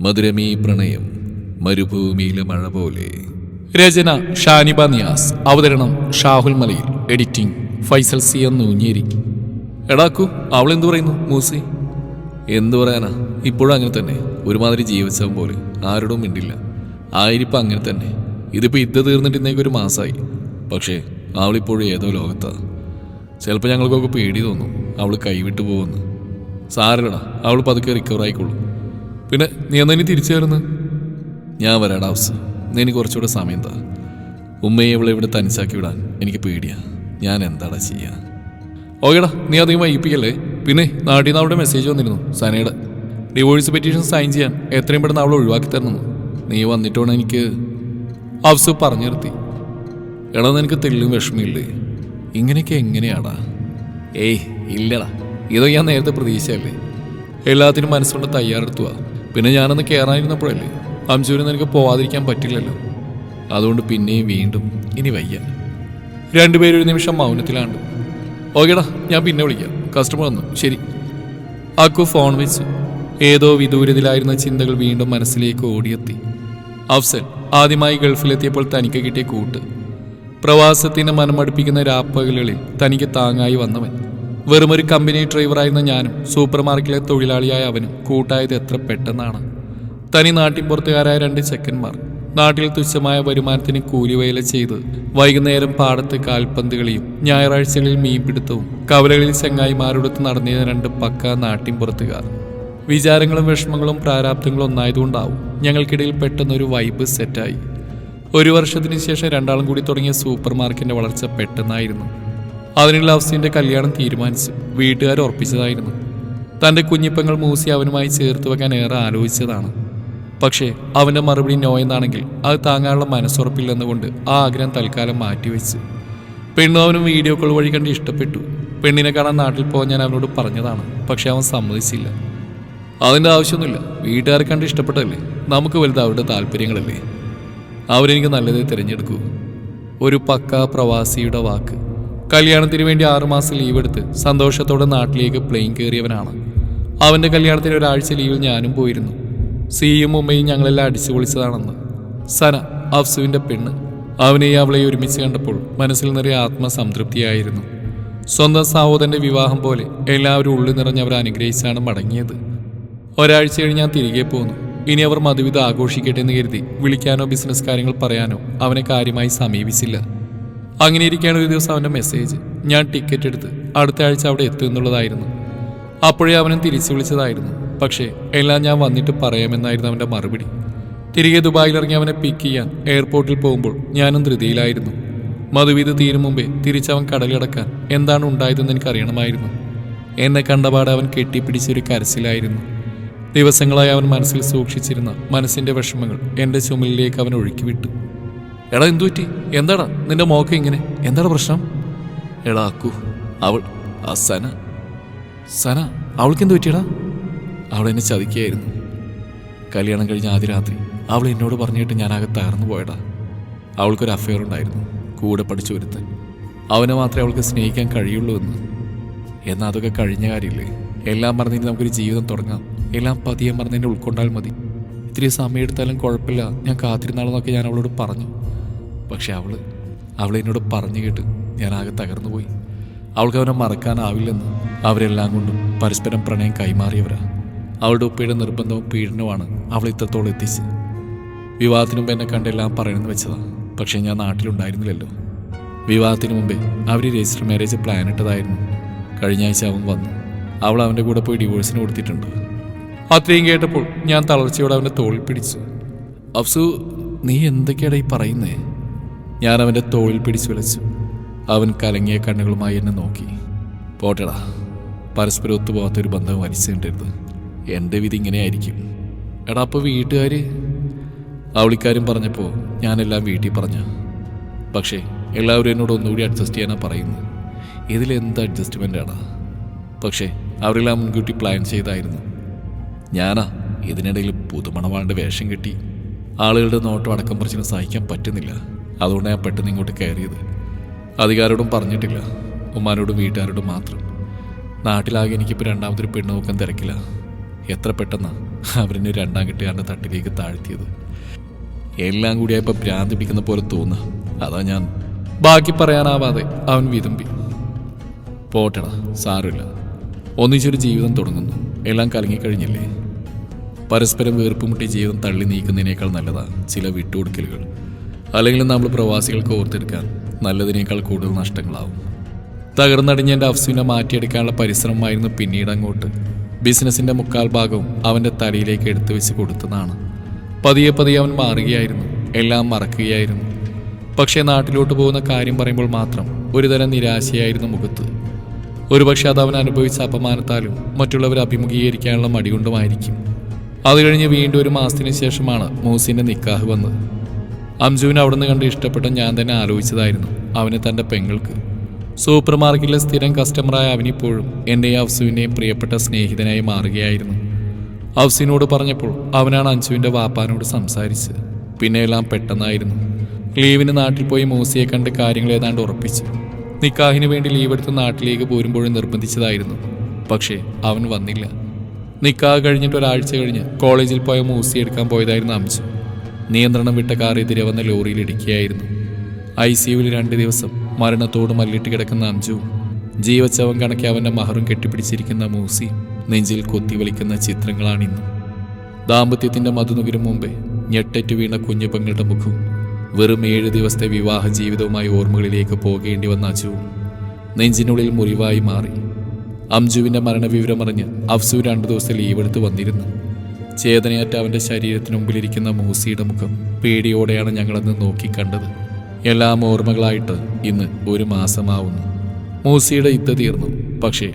മധുരമീ പ്രണയം മരുഭൂമിയിലെ മഴ പോലെ. രചന ഷാനിബ നിയാസ്. അവതരണം ഷാഹുൽ മലയിൽ. Editing Faisal C Noonjeri. എടാക്കു അവളെന്തു പറയുന്നു മൂസി? എന്തു പറയാനാ, ഇപ്പോഴും അങ്ങനെ തന്നെ, ഒരുമാതിരി ജീവിച്ചവൻ പോലെ, ആരോടും മിണ്ടില്ല. ആയിരിപ്പം അങ്ങനെ തന്നെ. ഇതിപ്പോൾ യുദ്ധം തീർന്നിട്ട് ഇന്നേക്കൊരു മാസമായി. പക്ഷേ അവളിപ്പോഴും ഏതോ ലോകത്താ. ചിലപ്പോൾ ഞങ്ങൾക്കൊക്കെ പേടി തോന്നും അവൾ കൈവിട്ടു പോകുമെന്ന്. സാരല്ലടാ, അവൾ പതുക്കെ റിക്കവർ ആയിക്കോളും. പിന്നെ നീ എന്നാ ഇനി തിരിച്ചു വരുന്നത്? ഞാൻ വരാടാ ഹൗസ്, നീ എനിക്ക് കുറച്ചുകൂടെ സമയം താ. ഉമ്മയെ അവളെ ഇവിടെ തനിച്ചാക്കി വിടാൻ എനിക്ക് പേടിയാ. ഞാൻ എന്താടാ ചെയ്യാ? ഓക്കേടാ, നീ അധികം വൈകിപ്പിക്കല്ലേ. പിന്നെ നാട്ടിൽ നിന്ന് അവിടെ മെസ്സേജ് വന്നിരുന്നു സനയുടെ ഡിവോഴ്സ് പെറ്റീഷൻ സൈൻ ചെയ്യാൻ എത്രയും പെട്ടെന്ന് അവളെ ഒഴിവാക്കി തരണം. നീ വന്നിട്ട് വേണം എനിക്ക്. ഹൗസ് പറഞ്ഞു നിർത്തി. എടാ, നിനക്ക് തെല്ലും വിഷമമില്ലേ? ഇങ്ങനെയൊക്കെ എങ്ങനെയാടാ? ഏയ് ഇല്ലടാ, ഇതോ ഞാൻ നേരത്തെ പ്രതീക്ഷയല്ലേ. എല്ലാത്തിനും മനസ്സുകൊണ്ട് തയ്യാറെടുത്തുക. പിന്നെ ഞാനൊന്ന് കയറാനിരുന്നപ്പോഴല്ലേ അംശൂരിൽ നിനക്ക് പോവാതിരിക്കാൻ പറ്റില്ലല്ലോ. അതുകൊണ്ട് പിന്നെയും വീണ്ടും ഇനി വയ്യ. രണ്ടുപേരും ഒരു നിമിഷം മൗനത്തിലാണ്. ഓക്കേടാ, ഞാൻ പിന്നെ വിളിക്കാം, കസ്റ്റമർ വന്നു. ശരി. അക്കു ഫോൺ വെച്ചു. ഏതോ വിദൂരത്തിലായിരുന്ന ചിന്തകൾ വീണ്ടും മനസ്സിലേക്ക് ഓടിയെത്തി. അഫ്സൽ ആദ്യമായി ഗൾഫിലെത്തിയപ്പോൾ തനിക്ക് കിട്ടിയ കൂട്ട്, പ്രവാസത്തിന് മനമടുപ്പിക്കുന്ന രാപ്പകലുകളിൽ തനിക്ക് താങ്ങായി വന്നവൻ. വെറുമൊരു കമ്പനി ഡ്രൈവറായിരുന്ന ഞാനും സൂപ്പർ മാർക്കറ്റിലെ തൊഴിലാളിയായ അവനും കൂട്ടായത് എത്ര പെട്ടെന്നാണ്. തനി നാട്ടിൻപുറത്തുകാരായ രണ്ട് ചെക്കന്മാർ നാട്ടിൽ തുച്ഛമായ വരുമാനത്തിന് കൂലിവേല ചെയ്ത് വൈകുന്നേരം പാടത്ത് കാൽപന്ത് കളിയും ഞായറാഴ്ചകളിൽ മീൻപിടുത്തവും കവലകളിൽ ചെങ്ങായിമാരോടൊത്ത് നടന്നിരുന്ന രണ്ട് പക്ക നാട്ടിൻപുറത്തുകാർ. വിചാരങ്ങളും വിഷമങ്ങളും പ്രാരാബ്ദങ്ങളും ഒന്നായതുകൊണ്ടാവും ഞങ്ങൾക്കിടയിൽ പെട്ടെന്നൊരു വൈബ് സെറ്റായി. ഒരു വർഷത്തിന് ശേഷം രണ്ടാളും കൂടി തുടങ്ങിയ സൂപ്പർ മാർക്കറ്റിന്റെ വളർച്ച പെട്ടെന്നായിരുന്നു. അതിനുള്ള ഹൗസിന്റെ കല്യാണം തീരുമാനിച്ചു. വീട്ടുകാർ ഉറപ്പിച്ചതായിരുന്നു. തന്റെ കുഞ്ഞിപ്പങ്ങൾ മൂസി അവനുമായി ചേർത്ത് വെക്കാൻ ഏറെ ആലോചിച്ചതാണ്. പക്ഷേ അവന്റെ മറുപടി നോ എന്നാണെങ്കിൽ അത് താങ്ങാനുള്ള മനസ്സുറപ്പില്ലെന്നുകൊണ്ട് ആ ആഗ്രഹം തൽക്കാലം മാറ്റിവെച്ചു. പെണ്ണും അവനും വീഡിയോ കോൾ വഴി കണ്ട് ഇഷ്ടപ്പെട്ടു. പെണ്ണിനെ കാണാൻ നാട്ടിൽ പോകാൻ ഞാൻ അവനോട് പറഞ്ഞതാണ്. പക്ഷെ അവൻ സമ്മതിച്ചില്ല. അതിൻ്റെ ആവശ്യമൊന്നുമില്ല, വീട്ടുകാരെ കണ്ട് ഇഷ്ടപ്പെട്ടല്ലേ, നമുക്ക് വലുത് അവരുടെ താല്പര്യങ്ങളല്ലേ. അവരെനിക്ക് നല്ലതേ തിരഞ്ഞെടുക്കൂ. ഒരു പക്കാ പ്രവാസിയുടെ വാക്ക്. കല്യാണത്തിന് വേണ്ടി 6 മാസം ലീവ് എടുത്ത് സന്തോഷത്തോടെ നാട്ടിലേക്ക് പ്ലെയിൻ കയറിയവനാണ്. അവൻ്റെ കല്യാണത്തിന് ഒരാഴ്ച ലീവിൽ ഞാനും പോയിരുന്നു. സിയും ഉമ്മയും ഞങ്ങളെല്ലാം അടിച്ചു പൊളിച്ചതാണെന്ന്. സന അഫ്സുവിൻ്റെ പെണ്ണ്. അവനെയും അവളെയും ഒരുമിച്ച് കണ്ടപ്പോൾ മനസ്സിൽ നിറയെ ആത്മസംതൃപ്തിയായിരുന്നു. സ്വന്തം സഹോദരൻ്റെ വിവാഹം പോലെ എല്ലാവരും ഉള്ളിൽ നിറഞ്ഞവർ അനുഗ്രഹിച്ചാണ് മടങ്ങിയത്. ഒരാഴ്ച കഴിഞ്ഞ് ഞാൻ തിരികെ പോന്നു. ഇനി അവർ മധുവിധ ആഘോഷിക്കട്ടെ എന്ന് കരുതി വിളിക്കാനോ ബിസിനസ് കാര്യങ്ങൾ പറയാനോ അവനെ കാര്യമായി സമീപിച്ചില്ല. അങ്ങനെ ഇരിക്കുകയാണ് ഒരു ദിവസം അവൻ്റെ മെസ്സേജ്. ഞാൻ ടിക്കറ്റ് എടുത്ത് അടുത്ത ആഴ്ച അവിടെ എത്തുമെന്നുള്ളതായിരുന്നു. അപ്പോഴേ അവനും തിരിച്ചു വിളിച്ചതായിരുന്നു. പക്ഷേ എല്ലാം ഞാൻ വന്നിട്ട് പറയാമെന്നായിരുന്നു അവൻ്റെ മറുപടി. തിരികെ ദുബായിലിറങ്ങി അവനെ പിക്ക് ചെയ്യാൻ എയർപോർട്ടിൽ പോകുമ്പോൾ ഞാനും ധൃതിയിലായിരുന്നു. മധുവിധ തീരും മുമ്പേ തിരിച്ചവൻ കടലിടക്കാൻ എന്താണ് ഉണ്ടായതെന്ന് എനിക്കറിയണമായിരുന്നു. എന്നെ കണ്ടപാടെ അവൻ കെട്ടിപ്പിടിച്ചൊരു കരച്ചിലായിരുന്നു. ദിവസങ്ങളായി അവൻ മനസ്സിൽ സൂക്ഷിച്ചിരുന്ന മനസ്സിൻ്റെ വിഷമങ്ങൾ എൻ്റെ ചുമലിലേക്ക് അവൻ ഒഴുക്കിവിട്ടു. എടാ, എന്തു പറ്റി? എന്താടാ നിന്റെ മോക്ക ഇങ്ങനെ? എന്താണ് പ്രശ്നം? എടാ അക്കു, അവൾ സന അവൾക്ക് എന്തു പറ്റിയടാ? അവൾ എന്നെ ചതിക്കുകയായിരുന്നു. കല്യാണം കഴിഞ്ഞ ആദ്യ രാത്രി അവൾ എന്നോട് പറഞ്ഞിട്ട് ഞാനാകെ തകർന്നു പോയടാ. അവൾക്കൊരു അഫെയർ ഉണ്ടായിരുന്നു, കൂടെ പഠിച്ചു ഒരുത്തൻ. അവനെ മാത്രമേ അവൾക്ക് സ്നേഹിക്കാൻ കഴിയുള്ളൂ എന്ന്. എന്നാൽ അതൊക്കെ കഴിഞ്ഞ കാര്യമില്ലേ. എല്ലാം മറന്നിട്ട് നമുക്കൊരു ജീവിതം തുടങ്ങാം. എല്ലാം പതിയെ മറന്നെന്നെ ഉൾക്കൊണ്ടാൽ മതി. ഇത്തിരി സമയം എടുത്താലും കുഴപ്പമില്ല, ഞാൻ കാത്തിരുന്നാളെന്നൊക്കെ ഞാൻ അവളോട് പറഞ്ഞു. പക്ഷെ അവൾ എന്നോട് പറഞ്ഞു കേട്ട് ഞാനാകെ തകർന്നു പോയി. അവൾക്ക് അവനെ മറക്കാനാവില്ലെന്ന്. അവരെല്ലാം കൊണ്ടും പരസ്പരം പ്രണയം കൈമാറിയവരാ. അവളുടെ ഉപ്പയുടെ നിർബന്ധവും പീഡനവുമാണ് അവൾ ഇത്രത്തോളം എത്തിച്ച്. വിവാഹത്തിന് മുമ്പ് എന്നെ കണ്ടെല്ലാം പറയണമെന്ന് വെച്ചതാ. പക്ഷേ ഞാൻ നാട്ടിലുണ്ടായിരുന്നില്ലല്ലോ. വിവാഹത്തിന് മുമ്പേ അവർ രജിസ്റ്റർ മാരേജ് പ്ലാൻ ഇട്ടതായിരുന്നു. കഴിഞ്ഞ ആഴ്ച അവൻ വന്നു. അവൾ അവൻ്റെ കൂടെ പോയി ഡിവോഴ്സിന് കൊടുത്തിട്ടുണ്ട്. അത്രയും കേട്ടപ്പോൾ ഞാൻ തളർച്ചയോടെ അവൻ്റെ തോളിൽ പിടിച്ചു. അഫ്സു, നീ എന്തൊക്കെയാടാ ഈ പറയുന്നേ? ഞാൻ അവൻ്റെ തോളിൽ പിടിച്ചു വിളിച്ചു. അവൻ കലങ്ങിയ കണ്ണുകളുമായി എന്നെ നോക്കി. പോട്ടടാ, പരസ്പരം ഒത്തുപോകാത്തൊരു ബന്ധം വലിച്ചുകൊണ്ടിരുത്. എൻ്റെ വിധി ഇങ്ങനെയായിരിക്കും. എടാ, അപ്പോൾ വീട്ടുകാർ? അവളിക്കാരും പറഞ്ഞപ്പോൾ ഞാനെല്ലാം വീട്ടിൽ പറഞ്ഞ. പക്ഷേ എല്ലാവരും എന്നോട് ഒന്നുകൂടി അഡ്ജസ്റ്റ് ചെയ്യാനാണ് പറയുന്നത്. ഇതിലെന്ത് അഡ്ജസ്റ്റ്മെൻ്റാടാ? പക്ഷേ അവരെല്ലാം മുൻകൂട്ടി പ്ലാൻ ചെയ്തായിരുന്നു. ഞാനാ ഇതിനിടയിൽ പുതുമണവാളുടെ വേഷം കെട്ടി. ആളുകളുടെ നോട്ടം അടക്കം പ്രശ്നം സഹിക്കാൻ പറ്റുന്നില്ല. അതുകൊണ്ട് ഞാൻ പെട്ടെന്ന് ഇങ്ങോട്ട് കയറിയത്. അധികാരോടും പറഞ്ഞിട്ടില്ല, ഉമ്മാനോടും വീട്ടുകാരോടും മാത്രം. നാട്ടിലാകെ എനിക്കിപ്പോൾ രണ്ടാമതൊരു പെണ്ണ് നോക്കാൻ തിരക്കില്ല. എത്ര പെട്ടെന്നാണ് അവരെന്നെ രണ്ടാം കെട്ടുകാരൻ്റെ തട്ടിലേക്ക് താഴ്ത്തിയത്. എല്ലാം കൂടിയായപ്പോൾ ഭ്രാന്ത് പിടിക്കുന്ന പോലെ തോന്നുക. അതാ ഞാൻ ബാക്കി പറയാനാവാതെ അവൻ വിതുമ്പി. പോട്ടടാ, സാരമില്ല. ഒന്നിച്ചൊരു ജീവിതം തുടങ്ങുന്നു. എല്ലാം കലങ്ങിക്കഴിഞ്ഞില്ലേ? പരസ്പരം വീർപ്പുമുട്ടി ജീവിതം തള്ളി നീക്കുന്നതിനേക്കാൾ നല്ലതാണ് ചില വിട്ടുകൊടുക്കലുകൾ. അല്ലെങ്കിൽ നമ്മൾ പ്രവാസികൾക്ക് ഓർത്തെടുക്കാൻ നല്ലതിനേക്കാൾ കൂടുതൽ നഷ്ടങ്ങളാവും. തകർന്നടിഞ്ഞ എൻ്റെ അഫ്സുവിനെ മാറ്റിയെടുക്കാനുള്ള പരിശ്രമമായിരുന്നു പിന്നീട് അങ്ങോട്ട്. ബിസിനസിൻ്റെ മുക്കാൽ ഭാഗവും അവൻ്റെ തലയിലേക്ക് എടുത്തു വെച്ച് കൊടുത്തതാണ്. പതിയെ പതിയെ അവൻ മാറുകയായിരുന്നു, എല്ലാം മറക്കുകയായിരുന്നു. പക്ഷേ നാട്ടിലോട്ട് പോകുന്ന കാര്യം പറയുമ്പോൾ മാത്രം ഒരുതരം നിരാശയായിരുന്നു മുഖത്ത്. ഒരുപക്ഷെ അത് അവൻ അനുഭവിച്ച അപമാനത്താലും മറ്റുള്ളവരെ അഭിമുഖീകരിക്കാനുള്ള മടികൊണ്ടുമായിരിക്കും. അത് കഴിഞ്ഞ് വീണ്ടും ഒരു മാസത്തിന് ശേഷമാണ് മൂസിൻ്റെ നിക്കാഹ് വന്നത്. അംജുവിനെ അവിടുന്ന് കണ്ട് ഇഷ്ടപ്പെട്ട ഞാൻ തന്നെ ആലോചിച്ചതായിരുന്നു അവനെ തൻ്റെ പെങ്ങൾക്ക്. സൂപ്പർ മാർക്കറ്റിലെ സ്ഥിരം കസ്റ്റമറായ അവനിപ്പോഴും എൻ്റെയും അഫ്സുവിൻ്റെയും പ്രിയപ്പെട്ട സ്നേഹിതനായി മാറുകയായിരുന്നു. അഫ്സിനോട് പറഞ്ഞപ്പോൾ അവനാണ് അഞ്ജുവിൻ്റെ വാപ്പാനോട് സംസാരിച്ചത്. പിന്നെ എല്ലാം പെട്ടെന്നായിരുന്നു. ലീവിന് നാട്ടിൽ പോയി മൂസിയെ കണ്ട് കാര്യങ്ങൾ ഏതാണ്ട് ഉറപ്പിച്ചു. നിക്കാഹിന് വേണ്ടി ലീവ് എടുത്ത് നാട്ടിലേക്ക് പോരുമ്പോഴും നിർബന്ധിച്ചതായിരുന്നു. പക്ഷേ അവൻ വന്നില്ല. നിക്കാഹ് കഴിഞ്ഞിട്ട് ഒരാഴ്ച കഴിഞ്ഞ് കോളേജിൽ പോയ മൂസി എടുക്കാൻ പോയതായിരുന്നു അംജു. നിയന്ത്രണം വിട്ട കാർ എതിരെ വന്ന ലോറിയിൽ ഇടിക്കുകയായിരുന്നു. ICUവിൽ 2 ദിവസം മരണത്തോട് മല്ലിട്ട് കിടക്കുന്ന അംജു, ജീവച്ചവൻ കണക്കി അവൻ്റെ മഹറും കെട്ടിപ്പിടിച്ചിരിക്കുന്ന മൂസി നെഞ്ചിൽ കൊത്തിവലിക്കുന്ന ചിത്രങ്ങളാണിന്നും. ദാമ്പത്യത്തിൻ്റെ മധുനുകിരും മുമ്പേ ഞെട്ടറ്റു വീണ കുഞ്ഞുപങ്ങളുടെ മുഖവും വെറും 7 ദിവസത്തെ വിവാഹ ജീവിതവുമായി ഓർമ്മകളിലേക്ക് പോകേണ്ടി വന്ന അജുവും നെഞ്ചിനുള്ളിൽ മുറിവായി മാറി. അംജുവിൻ്റെ മരണവിവരമറിഞ്ഞ് അഫ്സു 2 ദിവസത്തെ ലീവ് എടുത്ത് വന്നിരുന്നു. ചേതനയറ്റ അവൻ്റെ ശരീരത്തിന് മുമ്പിലിരിക്കുന്ന മൂസിയുടെ മുഖം പേടിയോടെയാണ് ഞങ്ങളന്ന് നോക്കിക്കണ്ടത്. എല്ലാം ഓർമ്മകളായിട്ട് ഇന്ന് 1 മാസമാവുന്നു. മൂസിയുടെ ഇത്ത തീർന്നു. പക്ഷേ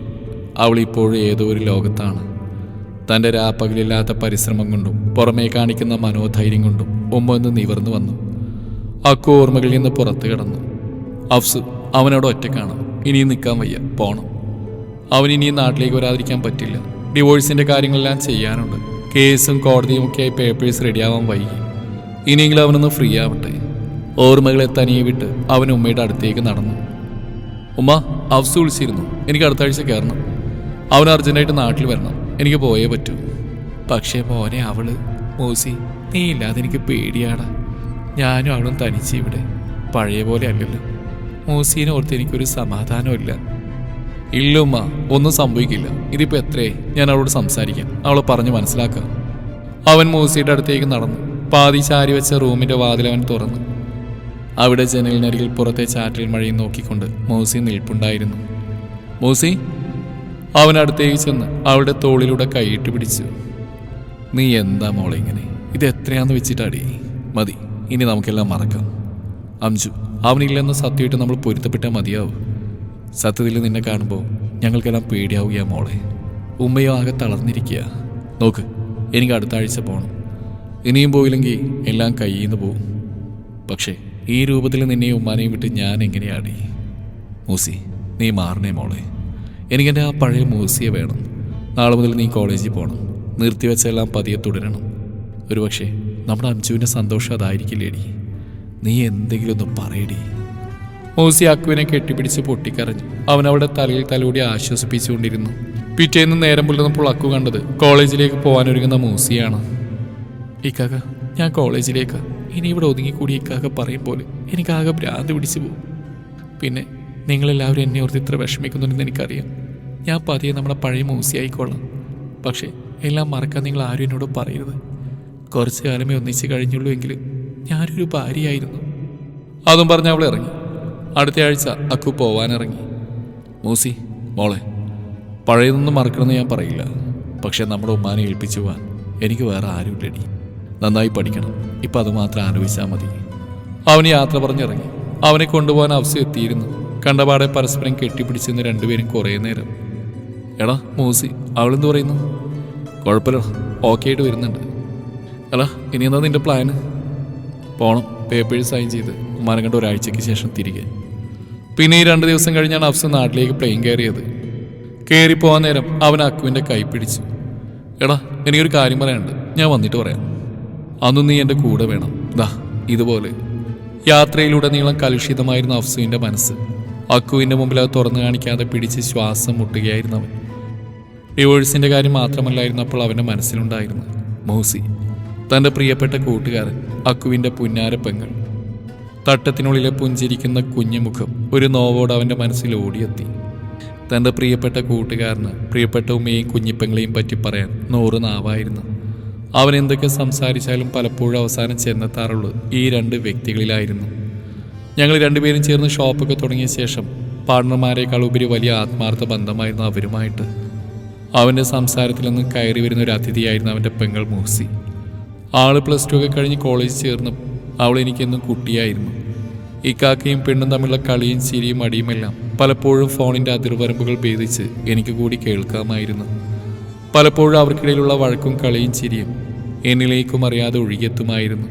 അവൾ ഇപ്പോഴും ഏതോ ഒരു ലോകത്താണ്. തൻ്റെ രാപ്പകലില്ലാത്ത പരിശ്രമം കൊണ്ടും പുറമേ കാണിക്കുന്ന മനോധൈര്യം കൊണ്ടും ഒന്ന് നിവർന്നു വന്നു. അക്കു ഓർമ്മകളിൽ നിന്ന് പുറത്തു കിടന്നു. അഫ്സു അവനോട് ഒറ്റക്കാണ്. ഇനിയും നിൽക്കാൻ വയ്യ, പോണം. അവനിനിയും നാട്ടിലേക്ക് വരാതിരിക്കാൻ പറ്റില്ല. ഡിവോഴ്സിൻ്റെ കാര്യങ്ങളെല്ലാം ചെയ്യാനുണ്ട്. കേസും കോടതിയും ഒക്കെയായി പേപ്പേഴ്സ് റെഡിയാവാൻ വൈകി. ഇനിയെങ്കിലും അവനൊന്ന് ഫ്രീ ആവട്ടെ. ഓർമ്മകളെ തനിയെ വിട്ട് അവൻ ഉമ്മയുടെ അടുത്തേക്ക് നടന്നു. ഉമ്മ, അഫ്സു വിളിച്ചിരുന്നു. എനിക്ക് അടുത്ത ആഴ്ച കയറണം. അവൻ അർജൻറ്റായിട്ട് നാട്ടിൽ വരണം. എനിക്ക് പോയേ പറ്റൂ. പക്ഷേ മോനെ, അവള് മൂസി, നീ ഇല്ലാതെ എനിക്ക് പേടിയാടാ. ഞാനും അവളും തനിച്ച് ഇവിടെ. പഴയ പോലെ അല്ലല്ലോ. മൂസീനെ ഓർത്ത് എനിക്കൊരു സമാധാനമില്ല. ഇല്ല ഉമ്മ, ഒന്നും സംഭവിക്കില്ല. ഇതിപ്പോൾ എത്രയായി ഞാൻ അവളോട് സംസാരിക്കാം. അവളെ പറഞ്ഞ് മനസ്സിലാക്കാം. അവൻ മൂസിയുടെ അടുത്തേക്ക് നടന്നു. പാതി ചാരി വെച്ച റൂമിൻ്റെ വാതിൽ അവൻ തുറന്നു. അവിടെ ജനലിനരികിൽ പുറത്തെ ചാറ്റൽ മഴയും നോക്കിക്കൊണ്ട് മൂസി നിൽപ്പുണ്ടായിരുന്നു. മൂസി, അവൻ അടുത്തേക്ക് ചെന്ന് അവളുടെ തോളിലൂടെ കൈയിട്ട് പിടിച്ചു. നീ എന്താ മോളെ ഇങ്ങനെ? ഇത് എത്രയാന്ന് വെച്ചിട്ടാടി? മതി, ഇനി നമുക്കെല്ലാം മറക്കാം. അംജു, അവനില്ലെന്ന് സത്യമായിട്ട് നമ്മൾ പൊരുത്തപ്പെട്ടാൽ മതിയാവും. സത്യത്തിൽ നിന്നെ കാണുമ്പോൾ ഞങ്ങൾക്കെല്ലാം പേടിയാവുകയാ മോളെ. ഉമ്മയോ ആകെ തളർന്നിരിക്കുക. നോക്ക്, എനിക്ക് അടുത്ത ആഴ്ച പോകണം. ഇനിയും പോയില്ലെങ്കിൽ എല്ലാം കയ്യിൽ നിന്ന് പോവും. പക്ഷേ ഈ രൂപത്തിൽ നിന്നെയും ഉമ്മാനെയും വിട്ട് ഞാൻ എങ്ങനെയാടി? മൂസി, നീ മാറണേ മോളെ. എനിക്കെൻ്റെ ആ പഴയ മൂസിയെ വേണം. നാളെ മുതൽ നീ കോളേജിൽ പോകണം. നിർത്തിവെച്ചെല്ലാം പതിയെ തുടരണം. ഒരുപക്ഷെ നമ്മുടെ അംജുവിൻ്റെ സന്തോഷം അതായിരിക്കില്ലേടി? നീ എന്തെങ്കിലും ഒന്ന് പറയടി. മൂസി അക്കുവിനെ കെട്ടിപ്പിടിച്ച് പൊട്ടിക്കരഞ്ഞു. അവൻ അവളുടെ തലയിൽ തലോടി ആശ്വസിപ്പിച്ചുകൊണ്ടിരുന്നു. പിറ്റേന്ന് നേരം പുലർന്നപ്പോൾ അക്കു കണ്ടത് കോളേജിലേക്ക് പോകാനൊരുങ്ങുന്ന മൂസിയാണ്. ഇക്കാക്ക, ഞാൻ കോളേജിലേക്ക്. ഇനി ഇവിടെ ഒതുങ്ങിക്കൂടി ഇക്കാക്ക പറയും പോലെ എനിക്കാകെ ഭ്രാന്ത് പിടിച്ചു പോകും. പിന്നെ നിങ്ങളെല്ലാവരും എന്നെ ഓർത്ത് ഇത്ര വിഷമിക്കുന്നുണ്ടെന്ന് എനിക്കറിയാം. ഞാൻ പതിയെ നമ്മുടെ പഴയ മൂസി ആയിക്കോളാം. പക്ഷേ എല്ലാം മറക്കാൻ നിങ്ങൾ ആരും എന്നോട് പറയരുത്. കുറച്ചു കാലമേ ഒന്നിച്ച് കഴിഞ്ഞുള്ളൂ എങ്കിലും ഞാനൊരു ഭാര്യയായിരുന്നു. അതും പറഞ്ഞ് അവൾ ഇറങ്ങി. അടുത്ത ആഴ്ച അക്കു പോവാനിറങ്ങി. മൂസി മോളെ, പഴയതൊന്നും മറക്കണമെന്ന് ഞാൻ പറയില്ല. പക്ഷെ നമ്മുടെ ഉമ്മാനെ ഏൽപ്പിച്ചു പോവാൻ എനിക്ക് വേറെ ആരുമില്ലടി. നന്നായി പഠിക്കണം. ഇപ്പം അതുമാത്രം ആലോചിച്ചാൽ മതി. അവന് യാത്ര പറഞ്ഞിറങ്ങി. അവനെ കൊണ്ടുപോകാൻ അഫ്സു എത്തിയിരുന്നു. കണ്ടപാടെ പരസ്പരം കെട്ടിപ്പിടിച്ചെന്ന് 2 പേരും കുറേ നേരം. എടാ മൂസി, അവളെന്ത് പറയുന്നു? കുഴപ്പമില്ല, ഓക്കെ ആയിട്ട് വരുന്നുണ്ട്. എടാ, ഇനി എന്താ നിൻ്റെ പ്ലാന്? പോണം, പേപ്പേഴ്സ് സൈൻ ചെയ്ത് ഉമ്മാനെ കണ്ട് ഒരാഴ്ചയ്ക്ക് ശേഷം തിരികെ. പിന്നെ ഈ 2 ദിവസം കഴിഞ്ഞാണ് അഫ്സു നാട്ടിലേക്ക് പ്ലെയിൻ കയറിയത്. കയറിപ്പോകാൻ നേരം അവൻ അക്കുവിൻ്റെ കൈ പിടിച്ചു. എടാ, എനിക്കൊരു കാര്യം പറയാനുണ്ട്. ഞാൻ വന്നിട്ട് പറയാം. അന്നും നീ എൻ്റെ കൂടെ വേണം. ദാ ഇതുപോലെ. യാത്രയിലുടനീളം കലുഷിതമായിരുന്ന അഫ്സുവിൻ്റെ മനസ്സ്. അക്കുവിൻ്റെ മുമ്പിൽ അത് തുറന്നു കാണിക്കാതെ പിടിച്ച് ശ്വാസം മുട്ടുകയായിരുന്നു അവൻ. ഡിവോഴ്സിൻ്റെ കാര്യം മാത്രമല്ലായിരുന്നു അപ്പോൾ അവൻ്റെ മനസ്സിലുണ്ടായിരുന്നു. മൂസി, തൻ്റെ പ്രിയപ്പെട്ട കൂട്ടുകാരൻ, അക്കുവിൻ്റെ പുന്നാര പെങ്ങൾ. തട്ടത്തിനുള്ളിലെ പുഞ്ചിരിക്കുന്ന കുഞ്ഞുമുഖം ഒരു നോവോട് അവൻ്റെ മനസ്സിൽ ഓടിയെത്തി. തൻ്റെ പ്രിയപ്പെട്ട കൂട്ടുകാരന് പ്രിയപ്പെട്ട ഉമ്മയെയും കുഞ്ഞിപ്പെങ്ങളെയും പറ്റി പറയാൻ 100 നാവായിരുന്നു. അവൻ എന്തൊക്കെ സംസാരിച്ചാലും പലപ്പോഴും അവസാനം ചെന്നെത്താറുള്ളത് ഈ 2 വ്യക്തികളിലായിരുന്നു. ഞങ്ങൾ രണ്ടുപേരും ചേർന്ന് ഷോപ്പൊക്കെ തുടങ്ങിയ ശേഷം പാർട്ണർമാരെക്കാൾ ഉപരി വലിയ ആത്മാർത്ഥ ബന്ധമായിരുന്നു അവരുമായിട്ട്. അവൻ്റെ സംസാരത്തിൽ നിന്നും കയറി വരുന്ന ഒരു അതിഥിയായിരുന്നു അവൻ്റെ പെങ്ങൾ മൂസി. ആള് +2 ഒക്കെ കഴിഞ്ഞ് കോളേജിൽ ചേർന്നു. അവൾ എനിക്കെന്നും കുട്ടിയായിരുന്നു. ഇക്കാക്കയും പെണ്ണും തമ്മിലുള്ള കളിയും ചിരിയും അടിയുമെല്ലാം പലപ്പോഴും ഫോണിൻ്റെ അതിർവരമ്പുകൾ ഭേദിച്ച് എനിക്ക് കൂടി കേൾക്കാമായിരുന്നു. പലപ്പോഴും അവർക്കിടയിലുള്ള വഴക്കും കളിയും ചിരിയും എന്നിലേക്കും അറിയാതെ ഒഴുകിയെത്തുമായിരുന്നു.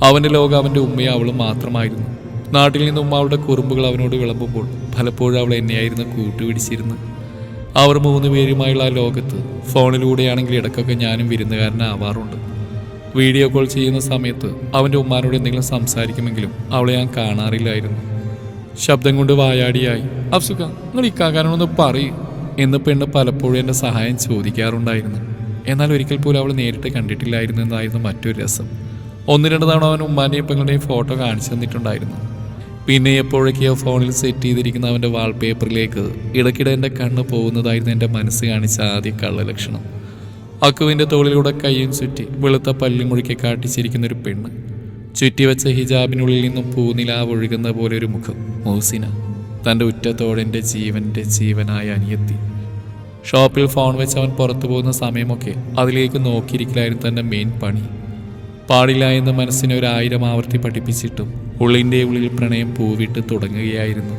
അവൻ്റെ ലോകം അവൻ്റെ ഉമ്മയും അവളും മാത്രമായിരുന്നു. നാട്ടിൽ നിന്ന് ഉമ്മ അവളുടെ കുറുമ്പുകൾ അവനോട് വിളമ്പുമ്പോൾ പലപ്പോഴും അവൾ എന്നെയായിരുന്നു കൂട്ടുപിടിച്ചിരുന്നത്. അവർ 3 പേരുമായുള്ള ആ ലോകത്ത് ഫോണിലൂടെയാണെങ്കിൽ ഇടയ്ക്കൊക്കെ ഞാനും വിരുന്നുകാരനാവാറുണ്ട്. വീഡിയോ കോൾ ചെയ്യുന്ന സമയത്ത് അവൻ്റെ ഉമ്മാനോട് എന്തെങ്കിലും സംസാരിക്കുമെങ്കിലും അവളെ ഞാൻ കാണാറില്ലായിരുന്നു. ശബ്ദം കൊണ്ട് വായാടിയായി, അഫ്സുക്ക നിങ്ങൾ ഇക്കാക്കാനൊന്ന് പറയൂ എന്ന് പെണ്ണ് പലപ്പോഴും എൻ്റെ സഹായം ചോദിക്കാറുണ്ടായിരുന്നു. എന്നാൽ ഒരിക്കൽ പോലും അവൾ നേരിട്ട് കണ്ടിട്ടില്ലായിരുന്നു എന്നായിരുന്നു മറ്റൊരു രസം. 1-2 തവണ അവൻ ഉമ്മാൻ്റെയും പെങ്ങളുടെയും ഫോട്ടോ കാണിച്ചു തന്നിട്ടുണ്ടായിരുന്നു. പിന്നെ എപ്പോഴൊക്കെയോ ഫോണിൽ സെറ്റ് ചെയ്തിരിക്കുന്ന അവൻ്റെ വാൾപേപ്പറിലേക്ക് ഇടയ്ക്കിടെ എൻ്റെ കണ്ണ് പോകുന്നതായിരുന്നു എൻ്റെ മനസ്സ് കാണിച്ച ആദ്യ കള്ളലക്ഷണം. അക്കുവിൻ്റെ തോളിലൂടെ കയ്യും ചുറ്റി വെളുത്ത പല്ലും മുഴുക്കി കാട്ടിച്ചിരിക്കുന്നൊരു പെണ്ണ്. ചുറ്റിവെച്ച ഹിജാബിനുള്ളിൽ നിന്നും പൂനിലാവ് ഒഴുകുന്ന പോലെ ഒരു മുഖം. മൂസിന, തൻ്റെ ഉറ്റത്തോടെ എൻ്റെ ജീവനായ അനിയത്തി. ഷോപ്പിൽ ഫോൺ വെച്ച് അവൻ പുറത്തു പോകുന്ന സമയമൊക്കെ അതിലേക്ക് നോക്കിയിരിക്കലായിരുന്നു തൻ്റെ മെയിൻ പണി. പാടില്ല എന്ന് മനസ്സിനെ 1000 ആവർത്തി പഠിപ്പിച്ചിട്ടും ഉള്ളിൻ്റെ ഉള്ളിൽ പ്രണയം പൂവിട്ട് തുടങ്ങുകയായിരുന്നു.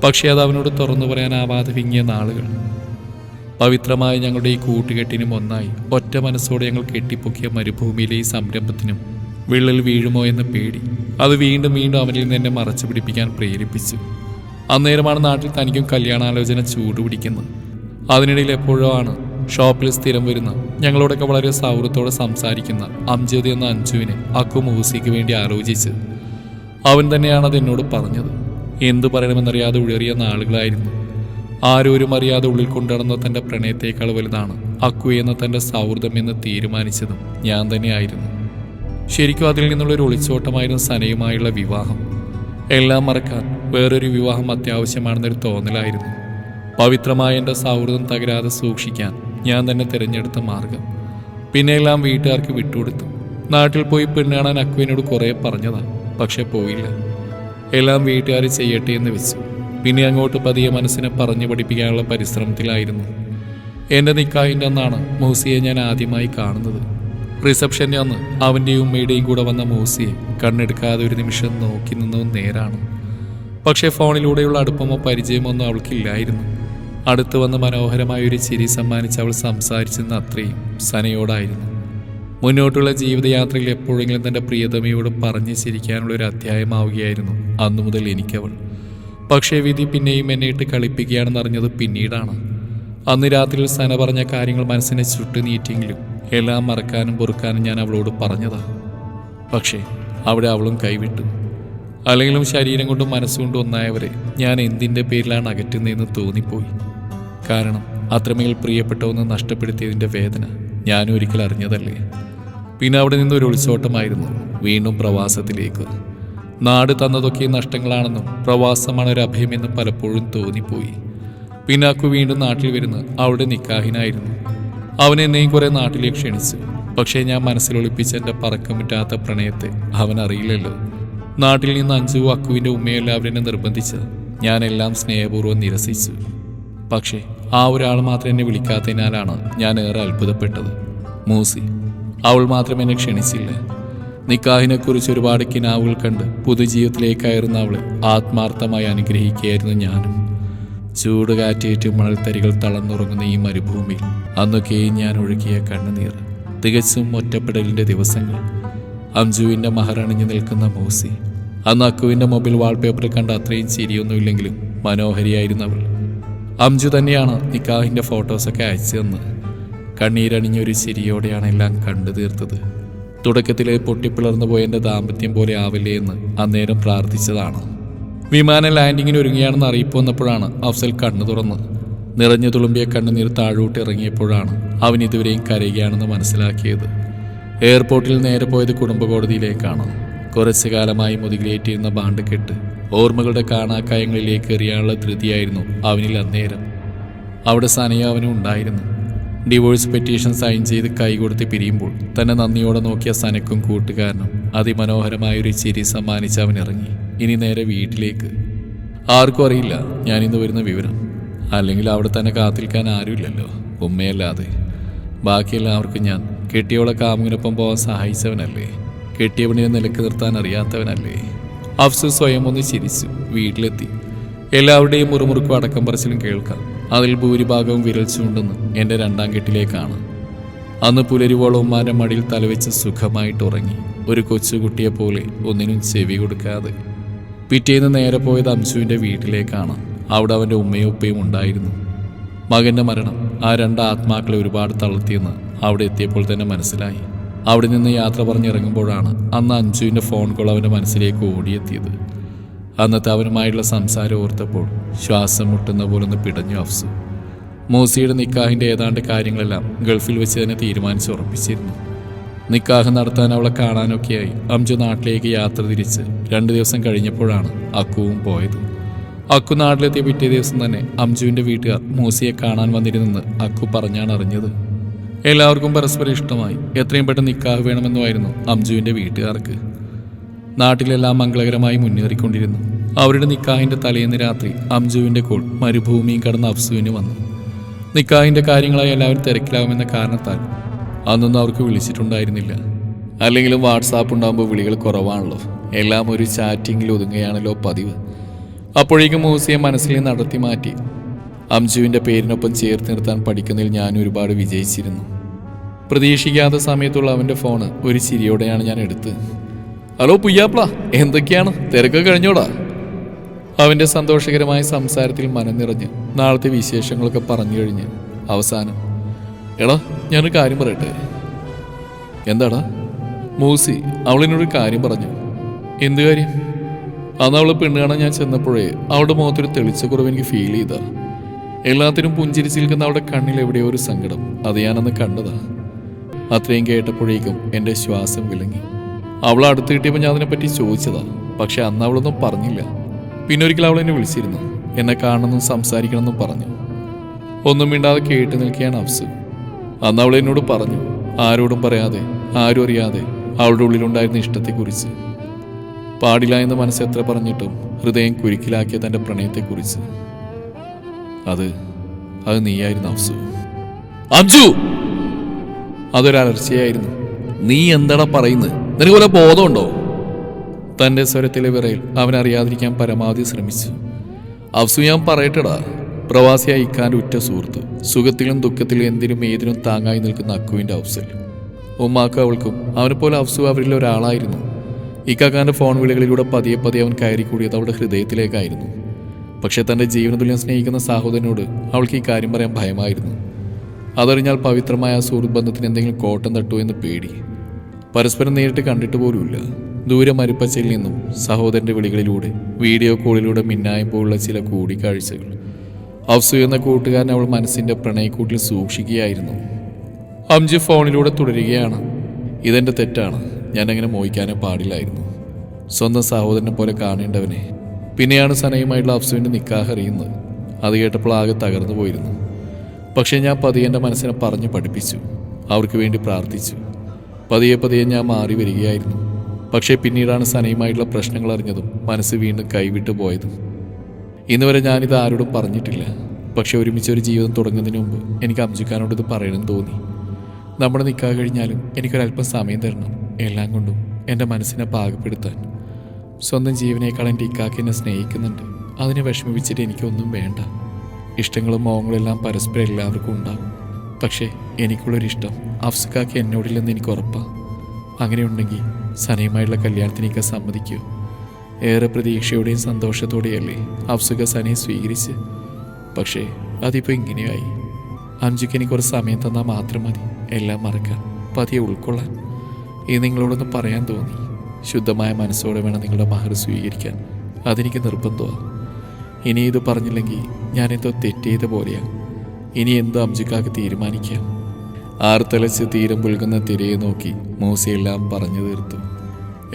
പക്ഷേ അത് അവനോട് തുറന്നു പറയാനാവാതെ വിങ്ങിയ നാളുകൾ. പവിത്രമായ ഞങ്ങളുടെ ഈ കൂട്ടുകെട്ടിനും ഒന്നായി ഒറ്റ മനസ്സോടെ ഞങ്ങൾ കെട്ടിപ്പൊക്കിയ മരുഭൂമിയിലെ ഈ സംരംഭത്തിനും വിള്ളൽ വീഴുമോ എന്ന പേടി അത് വീണ്ടും വീണ്ടും അവനിൽ നിന്ന് എന്നെ മറച്ചു പിടിപ്പിക്കാൻ പ്രേരിപ്പിച്ചു. അന്നേരമാണ് നാട്ടിൽ തനിക്കും കല്യാണാലോചന ചൂടുപിടിക്കുന്നത്. അതിനിടയിൽ എപ്പോഴോ ആണ് ഷോപ്പിൽ സ്ഥിരം വരുന്ന ഞങ്ങളോടൊക്കെ വളരെ സൗഹൃദത്തോടെ സംസാരിക്കുന്ന അംജദ് എന്ന അഞ്ജുവിനെ അക്കു മൂസിക്ക് വേണ്ടി ആലോചിച്ച്. അവൻ തന്നെയാണ് അത് എന്നോട് പറഞ്ഞത്. എന്തു പറയണമെന്നറിയാതെ ഉഴറിയ നാളുകളായിരുന്നു. ആരോരും അറിയാതെ ഉള്ളിൽ കൊണ്ടുനടന്ന തൻ്റെ പ്രണയത്തേക്കാൾ വലുതാണ് അക്കു എന്ന തൻ്റെ സൗഹൃദം എന്ന് തീരുമാനിച്ചതും ഞാൻ തന്നെയായിരുന്നു. ശരിക്കും അതിൽ നിന്നുള്ളൊരു ഒളിച്ചോട്ടമായിരുന്നു സനയുമായുള്ള വിവാഹം. എല്ലാം മറക്കാൻ വേറൊരു വിവാഹം അത്യാവശ്യമാണെന്നൊരു തോന്നലായിരുന്നു. പവിത്രമായ എൻ്റെ സൗഹൃദം തകരാതെ സൂക്ഷിക്കാൻ ഞാൻ തന്നെ തിരഞ്ഞെടുത്ത മാർഗം. പിന്നെ എല്ലാം വീട്ടുകാർക്ക് വിട്ടുകൊടുത്തു. നാട്ടിൽ പോയി പെണ്ണ് കാണാൻ അക്കുവിനോട് കുറേ പറഞ്ഞതാണ്, പക്ഷെ പോയില്ല. എല്ലാം വീട്ടുകാർ ചെയ്യട്ടെ എന്ന് വെച്ചു. പിന്നെ അങ്ങോട്ട് പതിയെ മനസ്സിനെ പറഞ്ഞു പഠിപ്പിക്കാനുള്ള പരിശ്രമത്തിലായിരുന്നു. എൻ്റെ നിക്കാഹിൻ്റെ അന്നാണ് മൂസിയെ ഞാൻ ആദ്യമായി കാണുന്നത്. റിസപ്ഷൻ്റെ അന്ന് അവൻ്റെയും ഉമ്മയുടെയും കൂടെ വന്ന മൂസിയെ കണ്ണെടുക്കാതെ ഒരു നിമിഷം നോക്കി നിന്നതും നേരാണ്. പക്ഷേ ഫോണിലൂടെയുള്ള അടുപ്പമോ പരിചയമോ ഒന്നും അവൾക്കില്ലായിരുന്നു. അടുത്ത് വന്ന് മനോഹരമായൊരു ചിരി സമ്മാനിച്ച് അവൾ സംസാരിച്ചെന്ന് അത്രയും സനയോടായിരുന്നു. മുന്നോട്ടുള്ള ജീവിതയാത്രയിൽ എപ്പോഴെങ്കിലും തൻ്റെ പ്രിയതമയോട് പറഞ്ഞ് ചിരിക്കാനുള്ളൊരു അധ്യായമാവുകയായിരുന്നു അന്നു മുതൽ എനിക്കവൾ. പക്ഷേ വിധി പിന്നെയും എന്നെ ഇട്ട് കളിപ്പിക്കുകയാണെന്നറിഞ്ഞത് പിന്നീടാണ്. അന്ന് രാത്രിയിൽ സന പറഞ്ഞ കാര്യങ്ങൾ മനസ്സിനെ ചുട്ടുനീറ്റിയെങ്കിലും എല്ലാം മറക്കാനും പൊറുക്കാനും ഞാൻ അവളോട് പറഞ്ഞതാ. പക്ഷേ അവിടെ അവളും കൈവിട്ടു. അല്ലെങ്കിലും ശരീരം കൊണ്ടും മനസ്സുകൊണ്ടും ഒന്നായവരെ ഞാൻ എന്തിൻ്റെ പേരിലാണ് അകറ്റുന്നതെന്ന് തോന്നിപ്പോയി. കാരണം അത്രമേൽ പ്രിയപ്പെട്ട ഒന്ന് നഷ്ടപ്പെടുത്തിയതിൻ്റെ വേദന ഞാനും ഒരിക്കൽ അറിഞ്ഞതല്ലേ. പിന്നെ അവിടെ നിന്നൊരു ഒളിച്ചോട്ടമായിരുന്നു വീണ്ടും പ്രവാസത്തിലേക്ക്. നാട് തന്നതൊക്കെ നഷ്ടങ്ങളാണെന്നും പ്രവാസമാണ് ഒരു അഭയമെന്നും പലപ്പോഴും തോന്നിപ്പോയി. പിന്നെ അക്കു വീണ്ടും നാട്ടിൽ വരുന്ന അവളുടെ നിക്കാഹിനായിരുന്നു. അവൻ എന്നെയും കുറെ നാട്ടിലേക്ക് ക്ഷണിച്ചു. പക്ഷേ ഞാൻ മനസ്സിലൊളിപ്പിച്ച എൻ്റെ പറക്കമിറ്റാത്ത പ്രണയത്തെ അവൻ അറിയില്ലല്ലോ. നാട്ടിൽ നിന്ന് അഞ്ജുവും അക്കുവിൻ്റെ ഉമ്മയെല്ലാവരും നിർബന്ധിച്ച് ഞാനെല്ലാം സ്നേഹപൂർവ്വം നിരസിച്ചു. പക്ഷേ ആ ഒരാൾ മാത്രം എന്നെ വിളിക്കാത്തതിനാലാണ് ഞാൻ ഏറെ അത്ഭുതപ്പെട്ടത്. മൂസി, അവൾ മാത്രം എന്നെ ക്ഷണിച്ചില്ല. നിക്കാഹിനെക്കുറിച്ച് ഒരുപാട് കിനാവുകൾ കണ്ട് പുതുജീവിതത്തിലേക്ക് കയറുന്ന അവളെ ആത്മാർത്ഥമായി അനുഗ്രഹിക്കുകയായിരുന്നു ഞാനും. ചൂടുകാറ്റേറ്റ് മണൽത്തരികൾ തളർന്നുറങ്ങുന്ന ഈ മരുഭൂമിയിൽ അന്നൊക്കെയും ഞാൻ ഒഴുകിയ കണ്ണുനീർ, തികച്ചും ഒറ്റപ്പെടലിൻ്റെ ദിവസങ്ങൾ. അംജുവിൻ്റെ മഹറണിഞ്ഞു നിൽക്കുന്ന മൂസി. അന്ന് അക്കുവിൻ്റെ മൊബൈൽ വാൾപേപ്പറിൽ കണ്ട അത്രയും ചിരിയൊന്നുമില്ലെങ്കിലും മനോഹരിയായിരുന്നു അവൾ. അംജു തന്നെയാണ് നിക്കാഹിൻ്റെ ഫോട്ടോസൊക്കെ അയച്ചു തന്ന്. കണ്ണീരണിഞ്ഞൊരു ചിരിയോടെയാണ് എല്ലാം കണ്ടു തീർത്തത്. തുടക്കത്തിലെ പൊട്ടിപ്പിളർന്നു പോയ എൻ്റെ ദാമ്പത്യം പോലെ ആവില്ലേ എന്ന് അന്നേരം പ്രാർത്ഥിച്ചതാണ്. വിമാനം ലാൻഡിങ്ങിന് ഒരുങ്ങിയാണെന്ന് അറിയിപ്പ് വന്നപ്പോഴാണ് അഫ്സൽ കണ്ണു തുറന്ന്. നിറഞ്ഞു തുളുമ്പിയ കണ്ണുനീർ താഴോട്ട് ഇറങ്ങിയപ്പോഴാണ് അവൻ ഇതുവരെയും കരയുകയാണെന്ന് മനസ്സിലാക്കിയത്. എയർപോർട്ടിൽ നേരെ പോയത് കുടുംബ കോടതിയിലേക്കാണ്. കുറച്ചു കാലമായി മുതുകിലേറ്റിരുന്ന ബാണ്ട് കെട്ട് ഓർമ്മകളുടെ കാണാക്കായങ്ങളിലേക്ക് എറിയാനുള്ള ധൃതിയായിരുന്നു അവനിൽ അന്നേരം. അവിടെ സനയ അവനും ഉണ്ടായിരുന്നു. ഡിവോഴ്സ് പെറ്റീഷൻ സൈൻ ചെയ്ത് കൈകൊടുത്ത് പിരിയുമ്പോൾ തന്നെ നന്ദിയോടെ നോക്കിയ സനക്കും കൂട്ടുകാരനും അതിമനോഹരമായൊരു ചിരി സമ്മാനിച്ച് അവൻ ഇറങ്ങി. ഇനി നേരെ വീട്ടിലേക്ക്. ആർക്കും അറിയില്ല ഞാനിന്ന് വരുന്ന വിവരം. അല്ലെങ്കിൽ അവിടെ തന്നെ കാത്തിരിക്കാൻ ആരുമില്ലല്ലോ, ഉമ്മയല്ലാതെ. ബാക്കിയെല്ലാവർക്കും ഞാൻ കെട്ടിയോളെ കാമുവിനൊപ്പം പോകാൻ സഹായിച്ചവനല്ലേ, കെട്ടിയവണിനെ നിലക്ക് നിർത്താൻ അറിയാത്തവനല്ലേ. അഫ്സു സ്വയം ഒന്ന് ചിരിച്ചു. വീട്ടിലെത്തി. എല്ലാവരുടെയും മുറുമുറുക്കും അടക്കം പറച്ചിലും കേൾക്കാം. അതിൽ ഭൂരിഭാഗവും വിരൽ ചൂണ്ടുന്നു എൻ്റെ രണ്ടാം കെട്ടിലേക്കാണ്. അന്ന് പുലരിവോളം ഉമ്മാൻ്റെ മടിയിൽ തലവെച്ച് സുഖമായിട്ട് ഉറങ്ങി, ഒരു കൊച്ചുകുട്ടിയെ പോലെ ഒന്നിനും ചെവി കൊടുക്കാതെ. പിറ്റേന്ന് നേരെ പോയത് അംശുവിൻ്റെ വീട്ടിലേക്കാണ്. അവിടെ അവൻ്റെ ഉമ്മയും ഉപ്പയും ഉണ്ടായിരുന്നു. മകൻ്റെ മരണം ആ രണ്ട് ആത്മാക്കളെ ഒരുപാട് തളർത്തിയെന്ന് അവിടെ എത്തിയപ്പോൾ തന്നെ മനസ്സിലായി. അവിടെ നിന്ന് യാത്ര പറഞ്ഞിറങ്ങുമ്പോഴാണ് അന്ന് അഞ്ജുവിൻ്റെ ഫോൺ കോൾ അവൻ്റെ മനസ്സിലേക്ക് ഓടിയെത്തിയത്. അന്നത്തെ അവനുമായുള്ള സംസാരം ഓർത്തപ്പോൾ ശ്വാസം മുട്ടുന്ന പോലൊന്ന് പിടഞ്ഞു അഫ്സു. മൂസിയുടെ നിക്കാഹിൻ്റെ ഏതാണ്ട് കാര്യങ്ങളെല്ലാം ഗൾഫിൽ വെച്ച് തന്നെ തീരുമാനിച്ചുറപ്പിച്ചിരുന്നു. നിക്കാഹ് നടത്താൻ അവളെ കാണാനൊക്കെയായി അംജു നാട്ടിലേക്ക് യാത്ര തിരിച്ച് 2 ദിവസം കഴിഞ്ഞപ്പോഴാണ് അക്കുവും പോയത്. അക്കു നാട്ടിലെത്തിയ പിറ്റേ ദിവസം തന്നെ അംജുവിൻ്റെ വീട്ടുകാർ മൂസിയെ കാണാൻ വന്നിരുന്നെന്ന് അക്കു പറഞ്ഞാണ് അറിഞ്ഞത്. എല്ലാവർക്കും പരസ്പരം ഇഷ്ടമായി. എത്രയും പെട്ടെന്ന് നിക്കാഹ് വേണമെന്നുമായിരുന്നു അംജുവിൻ്റെ വീട്ടുകാർക്ക്. നാട്ടിലെല്ലാം മംഗളകരമായി മുന്നേറിക്കൊണ്ടിരുന്നു. അവരുടെ നിക്കാഹിൻ്റെ തലേന്ന് രാത്രി അംജുവിൻ്റെ കോൾ മരുഭൂമിയും കടന്ന് അഫ്സുവിന് വന്നു. നിക്കാഹിൻ്റെ കാര്യങ്ങളായി എല്ലാവരും തിരക്കിലാവുമെന്ന കാരണത്താൽ അന്നൊന്നും അവർക്ക് വിളിച്ചിട്ടുണ്ടായിരുന്നില്ല. അല്ലെങ്കിലും വാട്സാപ്പ് ഉണ്ടാകുമ്പോൾ വിളികൾ കുറവാണല്ലോ, എല്ലാം ഒരു ചാറ്റിങ്ങിൽ ഒതുങ്ങുകയാണല്ലോ പതിവ്. അപ്പോഴേക്കും മൂസിയെ മനസ്സിൽ നിന്ന് അടർത്തി മാറ്റി അംജുവിൻ്റെ പേരിനൊപ്പം ചേർത്ത് നിർത്താൻ പഠിക്കുന്നതിൽ ഞാൻ ഒരുപാട് വിജയിച്ചിരുന്നു. പ്രതീക്ഷിക്കാത്ത സമയത്തുള്ള അവൻ്റെ ഫോണ് ഒരു ചിരിയോടെയാണ് ഞാൻ എടുത്തത്. ഹലോ പുയ്യാപ്ല, എന്തൊക്കെയാണ്, തിരക്കൊക്കെ കഴിഞ്ഞോടാ? അവൻ്റെ സന്തോഷകരമായ സംസാരത്തിൽ മനം നിറഞ്ഞ് നാളത്തെ വിശേഷങ്ങളൊക്കെ പറഞ്ഞു കഴിഞ്ഞ് അവസാനം, എടാ ഞാനൊരു കാര്യം പറയട്ടെ. എന്താടാ? മൂസി അവളിനൊരു കാര്യം പറഞ്ഞു. എന്ത് കാര്യം? അന്ന് അവൾ പെണ്ണ് കാണാൻ ഞാൻ ചെന്നപ്പോഴേ അവളുടെ മുഖത്തൊരു തെളിച്ചക്കുറവ് എനിക്ക് ഫീൽ ചെയ്താ. എല്ലാത്തിനും പുഞ്ചിരിച്ച് നിൽക്കുന്ന അവളുടെ കണ്ണിൽ എവിടെയോ ഒരു സങ്കടം. അത് ഞാനന്ന് കണ്ടതാ. അത്രയും കേട്ടപ്പോഴേക്കും എൻ്റെ ശ്വാസം വിളങ്ങി. അവളെ അടുത്ത് കിട്ടിയപ്പോൾ ഞാൻ അതിനെപ്പറ്റി ചോദിച്ചതാ. പക്ഷെ അന്ന് അവളൊന്നും പറഞ്ഞില്ല. പിന്നെ ഒരിക്കൽ അവൾ എന്നെ വിളിച്ചിരുന്നു. എന്നെ കാണണമെന്നും സംസാരിക്കണമെന്നും പറഞ്ഞു. ഒന്നും മിണ്ടാതെ കേട്ട് നിൽക്കുകയാണ് അഫ്സു. അന്ന് അവൾ എന്നോട് പറഞ്ഞു, ആരോടും പറയാതെ ആരും അറിയാതെ അവളുടെ ഉള്ളിലുണ്ടായിരുന്ന ഇഷ്ടത്തെക്കുറിച്ച്. പാടില്ല എന്ന് മനസ്സെത്ര പറഞ്ഞിട്ടും ഹൃദയം കുരുക്കിലാക്കിയ തൻ്റെ പ്രണയത്തെക്കുറിച്ച്. അത് നീയായിരുന്നു അഫ്സു. അംജു! അതൊരലർച്ചയായിരുന്നു. നീ എന്താടാ പറയുന്നത്? നിനക്ക് പോലെ ബോധമുണ്ടോ? തൻ്റെ സ്വരത്തിലെ വിറയിൽ അവനറിയാതിരിക്കാൻ പരമാവധി ശ്രമിച്ചു. അഫ്സു, ഞാൻ പറയട്ടെടാ, പ്രവാസിയായി ഇക്കാൻ്റെ ഉറ്റ സുഹൃത്ത്, സുഖത്തിലും ദുഃഖത്തിലും എന്തിനും ഏതിനും താങ്ങായി നിൽക്കുന്ന അക്കുവിൻ്റെ അഫ്സൽ. ഉമ്മാക്കും അവൾക്കും അവനെ പോലെ അഫ്സു അവരിൽ ഒരാളായിരുന്നു. ഇക്കാക്കാൻ്റെ ഫോൺ വിളികളിലൂടെ പതിയെ പതിയെ അവൻ കയറിക്കൂടിയത് അവളുടെ ഹൃദയത്തിലേക്കായിരുന്നു. പക്ഷെ തൻ്റെ ജീവനതുല്യം സ്നേഹിക്കുന്ന സഹോദരനോട് അവൾക്ക് ഈ കാര്യം പറയാൻ ഭയമായിരുന്നു. അതറിഞ്ഞാൽ പവിത്രമായ ആ സുഹൃത്ത് ബന്ധത്തിന് എന്തെങ്കിലും കോട്ടം തട്ടുമോ എന്ന് പേടി. പരസ്പരം നേരിട്ട് കണ്ടിട്ട് പോലുമില്ല. ദൂരെ മരുപ്പച്ചയിൽ നിന്നും സഹോദരൻ്റെ വിളികളിലൂടെ വീഡിയോ കോളിലൂടെ മിന്നായം പോലുള്ള ചില കൂടിക്കാഴ്ചകൾ അഫ്സു എന്ന കൂട്ടുകാരൻ അവൾ മനസ്സിൻ്റെ പ്രണയക്കൂട്ടിൽ സൂക്ഷിക്കുകയായിരുന്നു. അംജു ഫോണിലൂടെ തുടരുകയാണ്. ഇതെൻ്റെ തെറ്റാണ്, ഞാനങ്ങനെ മോഹിക്കാനേ പാടില്ലായിരുന്നു. സ്വന്തം സഹോദരനെ പോലെ കാണേണ്ടവനെ. പിന്നെയാണ് സനയുമായിട്ടുള്ള അഫ്സുവിൻ്റെ നിക്കാഹ് അറിയുന്നത്. അത് കേട്ടപ്പോൾ ആകെ തകർന്നു പോയിരുന്നു. പക്ഷേ ഞാൻ പതിയെ എൻ്റെ മനസ്സിനെ പറഞ്ഞു പഠിപ്പിച്ചു. അവർക്ക് വേണ്ടി പ്രാർത്ഥിച്ചു. പതിയെ പതിയെ ഞാൻ മാറി വരികയായിരുന്നു. പക്ഷേ പിന്നീടാണ് സനയുമായിട്ടുള്ള പ്രശ്നങ്ങൾ അറിഞ്ഞതും മനസ്സ് വീണ്ടും കൈവിട്ടു പോയതും. ഇന്നുവരെ ഞാനിത് ആരോടും പറഞ്ഞിട്ടില്ല. പക്ഷെ ഒരുമിച്ചൊരു ജീവിതം തുടങ്ങുന്നതിന് മുമ്പ് എനിക്ക് അംജുക്കാനോട് ഇത് പറയണമെന്ന് തോന്നി. നമ്മുടെ നിക്കാഹ് കഴിഞ്ഞാലും എനിക്കൊരല്പം സമയം തരണം, എല്ലാം കൊണ്ടും എൻ്റെ മനസ്സിനെ പാകപ്പെടുത്താൻ. സ്വന്തം ജീവനേക്കാൾ എൻ്റെ ഇക്കാക്ക് എന്നെ സ്നേഹിക്കുന്നുണ്ട്. അതിനെ വിഷമിപ്പിച്ചിട്ട് എനിക്കൊന്നും വേണ്ട. ഇഷ്ടങ്ങളും മോഹങ്ങളും എല്ലാം പരസ്പരം എല്ലാവർക്കും ഉണ്ടാകും. പക്ഷേ എനിക്കുള്ളൊരിഷ്ടം അഫ്സുക്കാക്ക് എന്നോടില്ലെന്ന് എനിക്ക് ഉറപ്പാണ്. അങ്ങനെയുണ്ടെങ്കിൽ സനയുമായുള്ള കല്യാണത്തിനൊക്കെ സമ്മതിക്കൂ. ഏറെ പ്രതീക്ഷയോടെയും സന്തോഷത്തോടെയല്ലേ അഫ്സുക സനയെ സ്വീകരിച്ച്. പക്ഷേ അതിപ്പോൾ ഇങ്ങനെയായി. അംജുക്ക് എനിക്ക് കുറച്ച് സമയം തന്നാൽ മാത്രം മതി, എല്ലാം മറക്കാൻ, പതിയെ ഉൾക്കൊള്ളാൻ. ഇത് നിങ്ങളോടൊന്ന് പറയാൻ തോന്നി. ശുദ്ധമായ മനസ്സോടെ വേണം നിങ്ങളുടെ മഹർ സ്വീകരിക്കാൻ. അതെനിക്ക് നിർബന്ധമാണ്. ഇനി ഇത് പറഞ്ഞില്ലെങ്കിൽ ഞാനെന്തോ തെറ്റ് ചെയ്ത പോലെയാണ്. ഇനി എന്ത് അംജിക്കാക്ക് തീരുമാനിക്കാം? ആർത്തലച്ച് തീരം പുൽകുന്ന തിരയെ നോക്കി മൂസി എല്ലാം പറഞ്ഞു തീർത്തു.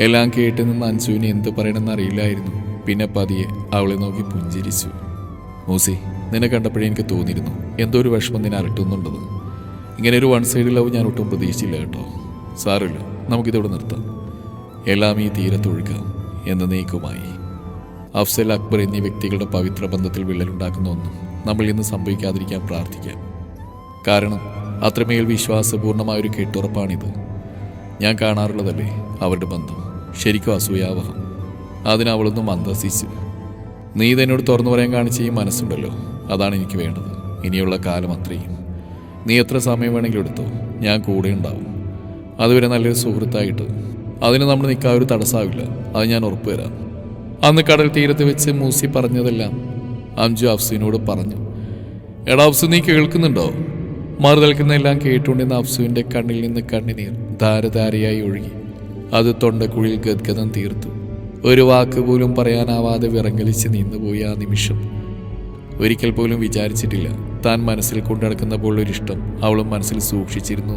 എല്ലാം കേട്ട് നിന്ന് അഞ്ജുവിന് എന്ത് പറയണമെന്ന് അറിയില്ലായിരുന്നു. പിന്നെ പതിയെ അവളെ നോക്കി പുഞ്ചിരിച്ചു. മൂസി, നിന്നെ കണ്ടപ്പോഴേ എനിക്ക് തോന്നിയിരുന്നു എന്തോ ഒരു വിഷമം നിന്നെ അലട്ടുന്നുണ്ടെന്ന്. ഇങ്ങനെ ഒരു വൺ സൈഡ് ലവ് ഞാൻ ഒട്ടും പ്രതീക്ഷിച്ചില്ല കേട്ടോ. സാരമില്ല, നമുക്കിതോടെ നിർത്താം. എല്ലാം ഈ തീരത്തൊഴുകാം എന്ന് നീക്കുമായി. അഫ്സൽ, അക്ബർ എന്നീ വ്യക്തികളുടെ പവിത്ര ബന്ധത്തിൽ വിള്ളലുണ്ടാക്കുന്ന ഒന്നും നമ്മൾ ഇന്ന് സംഭവിക്കാതിരിക്കാൻ പ്രാർത്ഥിക്കാം. കാരണം അത്രമേൽ വിശ്വാസപൂർണമായൊരു കെട്ടുറപ്പാണിത്. ഞാൻ കാണാറുള്ളതല്ലേ അവരുടെ ബന്ധം, ശരിക്കും അസൂയാവഹം. അതിനവളൊന്നും മന്ദസിച്ചു. നീ ഇതെന്നോട് തുറന്നു പറയാൻ കാണിച്ച ഈ മനസ്സുണ്ടല്ലോ, അതാണ് എനിക്ക് വേണ്ടത്. ഇനിയുള്ള കാലം അത്രയും നീ എത്ര സമയം വേണമെങ്കിലും എടുത്തോ, ഞാൻ കൂടെ ഉണ്ടാവും. അതുവരെ നല്ലൊരു സുഹൃത്തായിട്ട്. അതിന് നമ്മൾ നിൽക്കാൻ ഒരു തടസ്സമാവില്ല, അത് ഞാൻ ഉറപ്പുവരാം. അന്ന് കടൽ തീരത്ത് വെച്ച് മൂസി പറഞ്ഞതെല്ലാം അംജു അഫ്സുവിനോട് പറഞ്ഞു. എടാ അഫ്സു, നീ കേൾക്കുന്നുണ്ടോ? മറുതൽക്കുന്ന എല്ലാം കേട്ടുകൊണ്ടിരുന്ന അഫ്സുവിൻ്റെ കണ്ണിൽ നിന്ന് കണ്ണുനീർ ധാരധാരയായി ഒഴുകി. അത് തൊണ്ടക്കുഴിയിൽ ഗദ്ഗതം തീർത്തു. ഒരു വാക്ക് പോലും പറയാനാവാതെ വിറങ്ങലിച്ച് നിന്നുപോയി ആ നിമിഷം. ഒരിക്കൽ പോലും വിചാരിച്ചിട്ടില്ല താൻ മനസ്സിൽ കൊണ്ടുനടക്കുന്ന ഒരിഷ്ടം അവളും മനസ്സിൽ സൂക്ഷിച്ചിരുന്നു.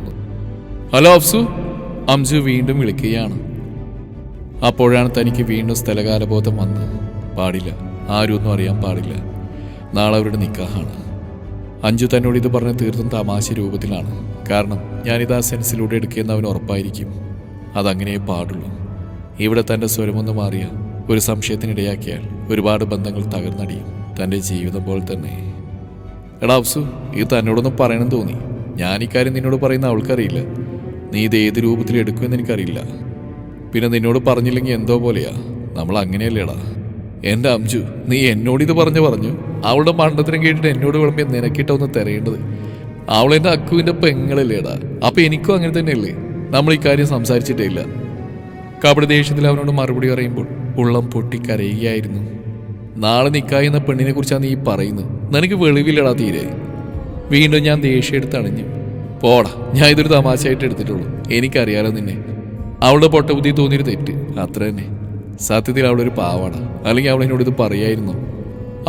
ഹലോ അഫ്സു, അംജു വീണ്ടും വിളിക്കുകയാണ്. അപ്പോഴാണ് തനിക്ക് വീണ്ടും സ്ഥലകാലബോധം വന്ന്. പാടില്ല, ആരും ഒന്നും അറിയാൻ പാടില്ല. നാളെ അവരുടെ നിക്കാഹാണ്. അഞ്ജു തന്നോട് ഇത് പറഞ്ഞ് തീർത്തും തമാശ രൂപത്തിലാണ്. കാരണം ഞാനിത് ആ സെൻസിലൂടെ എടുക്കുകയെന്ന് അവന് ഉറപ്പായിരിക്കും. അതങ്ങനെ പാടുള്ളൂ. ഇവിടെ തൻ്റെ സ്വരമൊന്ന് മാറിയ ഒരു സംശയത്തിനിടയാക്കിയാൽ ഒരുപാട് ബന്ധങ്ങൾ തകർന്നടിയും. തൻ്റെ ജീവിതം പോലെ തന്നെ. എടാ അഫ്സു, ഇത് തന്നോടൊന്നും പറയണം തോന്നി. ഞാൻ ഇക്കാര്യം നിന്നോട് പറയുന്ന അവൾക്കറിയില്ല. നീ ഇത് ഏത് രൂപത്തിൽ എടുക്കുമെന്ന് എനിക്കറിയില്ല. പിന്നെ നിന്നോട് പറഞ്ഞില്ലെങ്കിൽ എന്തോ പോലെയാ. നമ്മൾ അങ്ങനെയല്ലേടാ. എൻ്റെ അംജു, നീ എന്നോടിത് പറഞ്ഞു അവളുടെ മണ്ടത്തിനും കേട്ടിട്ട് എന്നോട് വിളമ്പിയ നിനക്കിട്ടൊന്ന് തിരയേണ്ടത്. അവളെൻ്റെ അക്കുവിൻ്റെ പെങ്ങളല്ലേടാ. അപ്പം എനിക്കും അങ്ങനെ തന്നെയല്ലേ? നമ്മൾ ഇക്കാര്യം സംസാരിച്ചിട്ടേ ഇല്ല. കപട ദേഷ്യത്തിൽ അവനോട് മറുപടി പറയുമ്പോൾ ഉള്ളം പൊട്ടിക്കരയുകയായിരുന്നു. നാളെ നിക്കായെന്ന പെണ്ണിനെ കുറിച്ചാണ് നീ പറയുന്നത്. നിനക്ക് വെളിവില്ലടാ തീരെ. വീണ്ടും ഞാൻ ദേഷ്യം എടുത്ത് അണിഞ്ഞു. പോടാ, ഞാൻ ഇതൊരു തമാശയായിട്ട് എടുത്തിട്ടുള്ളൂ. എനിക്കറിയാലോ നിന്നെ. അവളുടെ പൊട്ടബുദ്ധി തോന്നിയൊരു തെറ്റ്, അത്ര തന്നെ. സത്യത്തിൽ അവളൊരു പാവാടാ. അല്ലെങ്കിൽ അവൾ എന്നോട് ഇത് പറയായിരുന്നു.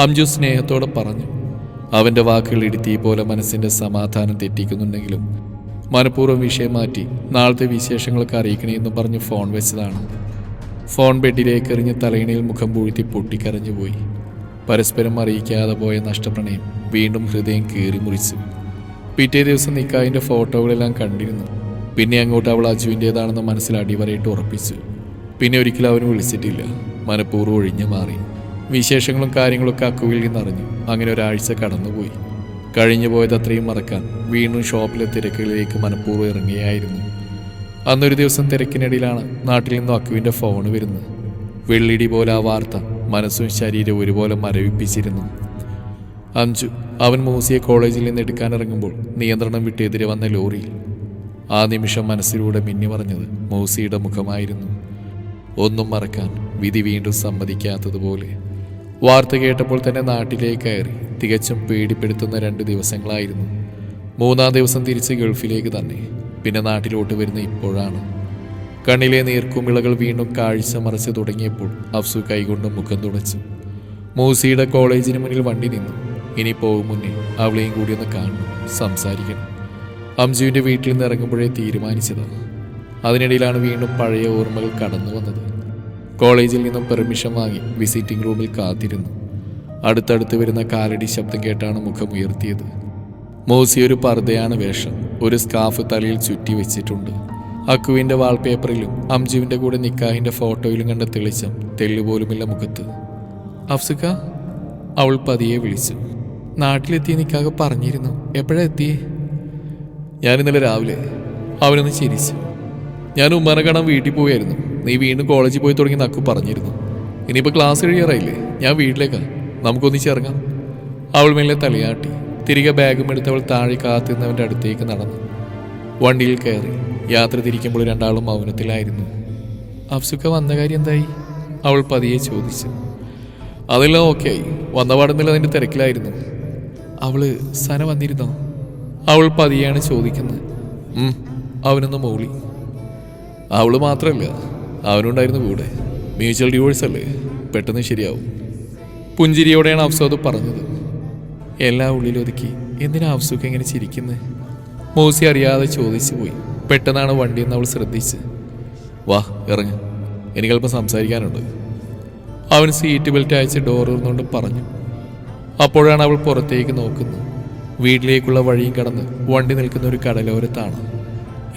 അംജു സ്നേഹത്തോടെ പറഞ്ഞു. അവൻ്റെ വാക്കുകൾ ഇടുത്തി പോലെ മനസ്സിൻ്റെ സമാധാനം തെറ്റിക്കുന്നുണ്ടെങ്കിലും മനഃപൂർവ്വം വിഷയം മാറ്റി നാളത്തെ വിശേഷങ്ങളൊക്കെ അറിയിക്കണമെന്ന് പറഞ്ഞ് ഫോൺ വെച്ചതാണ്. ഫോൺ ബെഡിലേക്ക് എറിഞ്ഞ് തലയിണയിൽ മുഖം പൂഴ്ത്തി പൊട്ടിക്കരഞ്ഞുപോയി. പരസ്പരം അറിയിക്കാതെ പോയ നഷ്ടപ്രണയം വീണ്ടും ഹൃദയം കീറി മുറിച്ചു. പിറ്റേ ദിവസം നിക്കാഹിൻ്റെ ഫോട്ടോകളെല്ലാം കണ്ടിരുന്നു. പിന്നെ അങ്ങോട്ട് അവൾ അജുവിൻ്റേതാണെന്ന് മനസ്സിൽ അടിവരയിട്ട് ഉറപ്പിച്ചു. പിന്നെ ഒരിക്കലും അവന് വിളിച്ചിട്ടില്ല. മനഃപൂർവ്വം ഒഴിഞ്ഞു മാറി. വിശേഷങ്ങളും കാര്യങ്ങളൊക്കെ അക്കുവിൽ നിന്നറിഞ്ഞു. അങ്ങനെ ഒരാഴ്ച കടന്നുപോയി. കഴിഞ്ഞു പോയത് അത്രയും മറക്കാൻ വീണ്ടും ഷോപ്പിലെ തിരക്കുകളിലേക്ക് മനഃപൂർവ്വം ഇറങ്ങുകയായിരുന്നു. അന്നൊരു ദിവസം തിരക്കിനിടയിലാണ് നാട്ടിൽ നിന്നും അക്കുവിൻ്റെ ഫോൺ വരുന്നത്. വെള്ളിടി പോലെ ആ വാർത്ത മനസ്സും ശരീരവും ഒരുപോലെ മരവിപ്പിച്ചിരുന്നു. അഞ്ജു, അവൻ മൂസിയെ കോളേജിൽ നിന്ന് എടുക്കാനിറങ്ങുമ്പോൾ നിയന്ത്രണം വിട്ടെതിരെ വന്ന ലോറിയിൽ. ആ നിമിഷം മനസ്സിലൂടെ മിന്നി പറഞ്ഞത് മൂസിയുടെ മുഖമായിരുന്നു. ഒന്നും മറക്കാൻ വിധി വീണ്ടും സമ്മതിക്കാത്തതുപോലെ. വാർത്ത കേട്ടപ്പോൾ തന്നെ നാട്ടിലേക്ക് കയറി. തികച്ചും പേടിപ്പെടുത്തുന്ന 2 ദിവസങ്ങളായിരുന്നു. 3-ാം ദിവസം തിരിച്ച് ഗൾഫിലേക്ക് തന്നെ. പിന്നെ നാട്ടിലോട്ട് വരുന്ന ഇപ്പോഴാണ്. കണ്ണിലെ നീർക്കുമിളകൾ വീണ്ടും കാഴ്ച മറച്ച് തുടങ്ങിയപ്പോൾ അഫ്സു കൈകൊണ്ട് മുഖം തുടച്ചു. മൂസിയുടെ കോളേജിന് മുന്നിൽ വണ്ടി നിന്നു. ഇനി പോകും മുന്നേ അവളെയും കൂടി ഒന്ന് കാണണം, സംസാരിക്കണം. അംജുവിൻ്റെ വീട്ടിൽ നിന്ന് ഇറങ്ങുമ്പോഴേ തീരുമാനിച്ചതാണ്. അതിനിടയിലാണ് വീണ്ടും പഴയ ഓർമ്മകൾ കടന്നു വന്നത്. കോളേജിൽ നിന്നും പെർമിഷൻ വാങ്ങി വിസിറ്റിംഗ് റൂമിൽ കാത്തിരുന്നു. അടുത്തടുത്ത് വരുന്ന കാലടി ശബ്ദം കേട്ടാണ് മുഖം ഉയർത്തിയത്. മൂസി ഒരു പർദ്ദയാണ് വേഷം. ഒരു സ്കാർഫ് തലയിൽ ചുറ്റി വെച്ചിട്ടുണ്ട്. അക്കുവിൻ്റെ വാൾപേപ്പറിലും അംജുവിൻ്റെ കൂടെ നിക്കാഹിൻ്റെ ഫോട്ടോയിലും കണ്ട തെളിച്ചം തെല്ലുപോലുമില്ല മുഖത്ത്. അഫ്സുക്ക, അവൾ പതിയെ വിളിച്ചു. നാട്ടിലെത്തിയ നിക്കാഹ് പറഞ്ഞിരുന്നു. എപ്പോഴാണ് എത്തിയേ? ഞാനിന്നലെ രാവിലെ. അവനൊന്ന് ചിരിച്ചു. ഞാൻ ഉമ്മാനെ കാണാൻ വീട്ടിൽ പോയായിരുന്നു. നീ വീണ്ടും കോളേജിൽ പോയി തുടങ്ങി നക്കു പറഞ്ഞിരുന്നു. ഇനിയിപ്പോൾ ക്ലാസ് കഴിയാറായില്ലേ? ഞാൻ വീട്ടിലേക്കാ, നമുക്കൊന്നിച്ചിറങ്ങാം. അവൾ മെല്ലെ തലയാട്ടി. തിരികെ ബാഗും എടുത്ത് അവൾ താഴെ കാത്തുനിന്നവൻ്റെ അടുത്തേക്ക് നടന്നു. വണ്ടിയിൽ കയറി. യാത്ര തിരിക്കുമ്പോൾ രണ്ടാളും മൗനത്തിലായിരുന്നു. അഫ്സുക്ക, വന്ന കാര്യം എന്തായി? അവൾ പതിയെ ചോദിച്ചു. അതെല്ലാം ഓക്കെ ആയി. വന്ന പാടുന്നില്ല, അതിൻ്റെ തിരക്കിലായിരുന്നു. അവള് സന വന്നിരുന്നോ? അവൾ പതിയാണ് ചോദിക്കുന്നത്. അവനൊന്ന് മൂളി. അവള് മാത്രമല്ല, അവനുണ്ടായിരുന്നു കൂടെ. മ്യൂച്വൽ ഡിവോഴ്സ് അല്ലേ, പെട്ടെന്ന് ശരിയാവും. പുഞ്ചിരിയോടെയാണ് അഫ്സു അത് പറഞ്ഞത്. എല്ലാ ഉള്ളിലൊതുക്കി എന്തിനാ അഫ്സുക്ക് എങ്ങനെ ചിരിക്കുന്നത്? മൂസി അറിയാതെ ചോദിച്ചു പോയി. പെട്ടെന്നാണ് വണ്ടിയെന്ന് അവൾ ശ്രദ്ധിച്ച്. വാ ഇറങ്ങ്, എനിക്കല്പം സംസാരിക്കാനുണ്ട്. അവൻ സീറ്റ് ബെൽറ്റ് അയച്ച് ഡോർ തുറന്നുകൊണ്ട് പറഞ്ഞു. അപ്പോഴാണ് അവൾ പുറത്തേക്ക് നോക്കുന്നത്. വീട്ടിലേക്കുള്ള വഴിയും കടന്ന് വണ്ടി നിൽക്കുന്ന ഒരു കടലോരത്താണ്.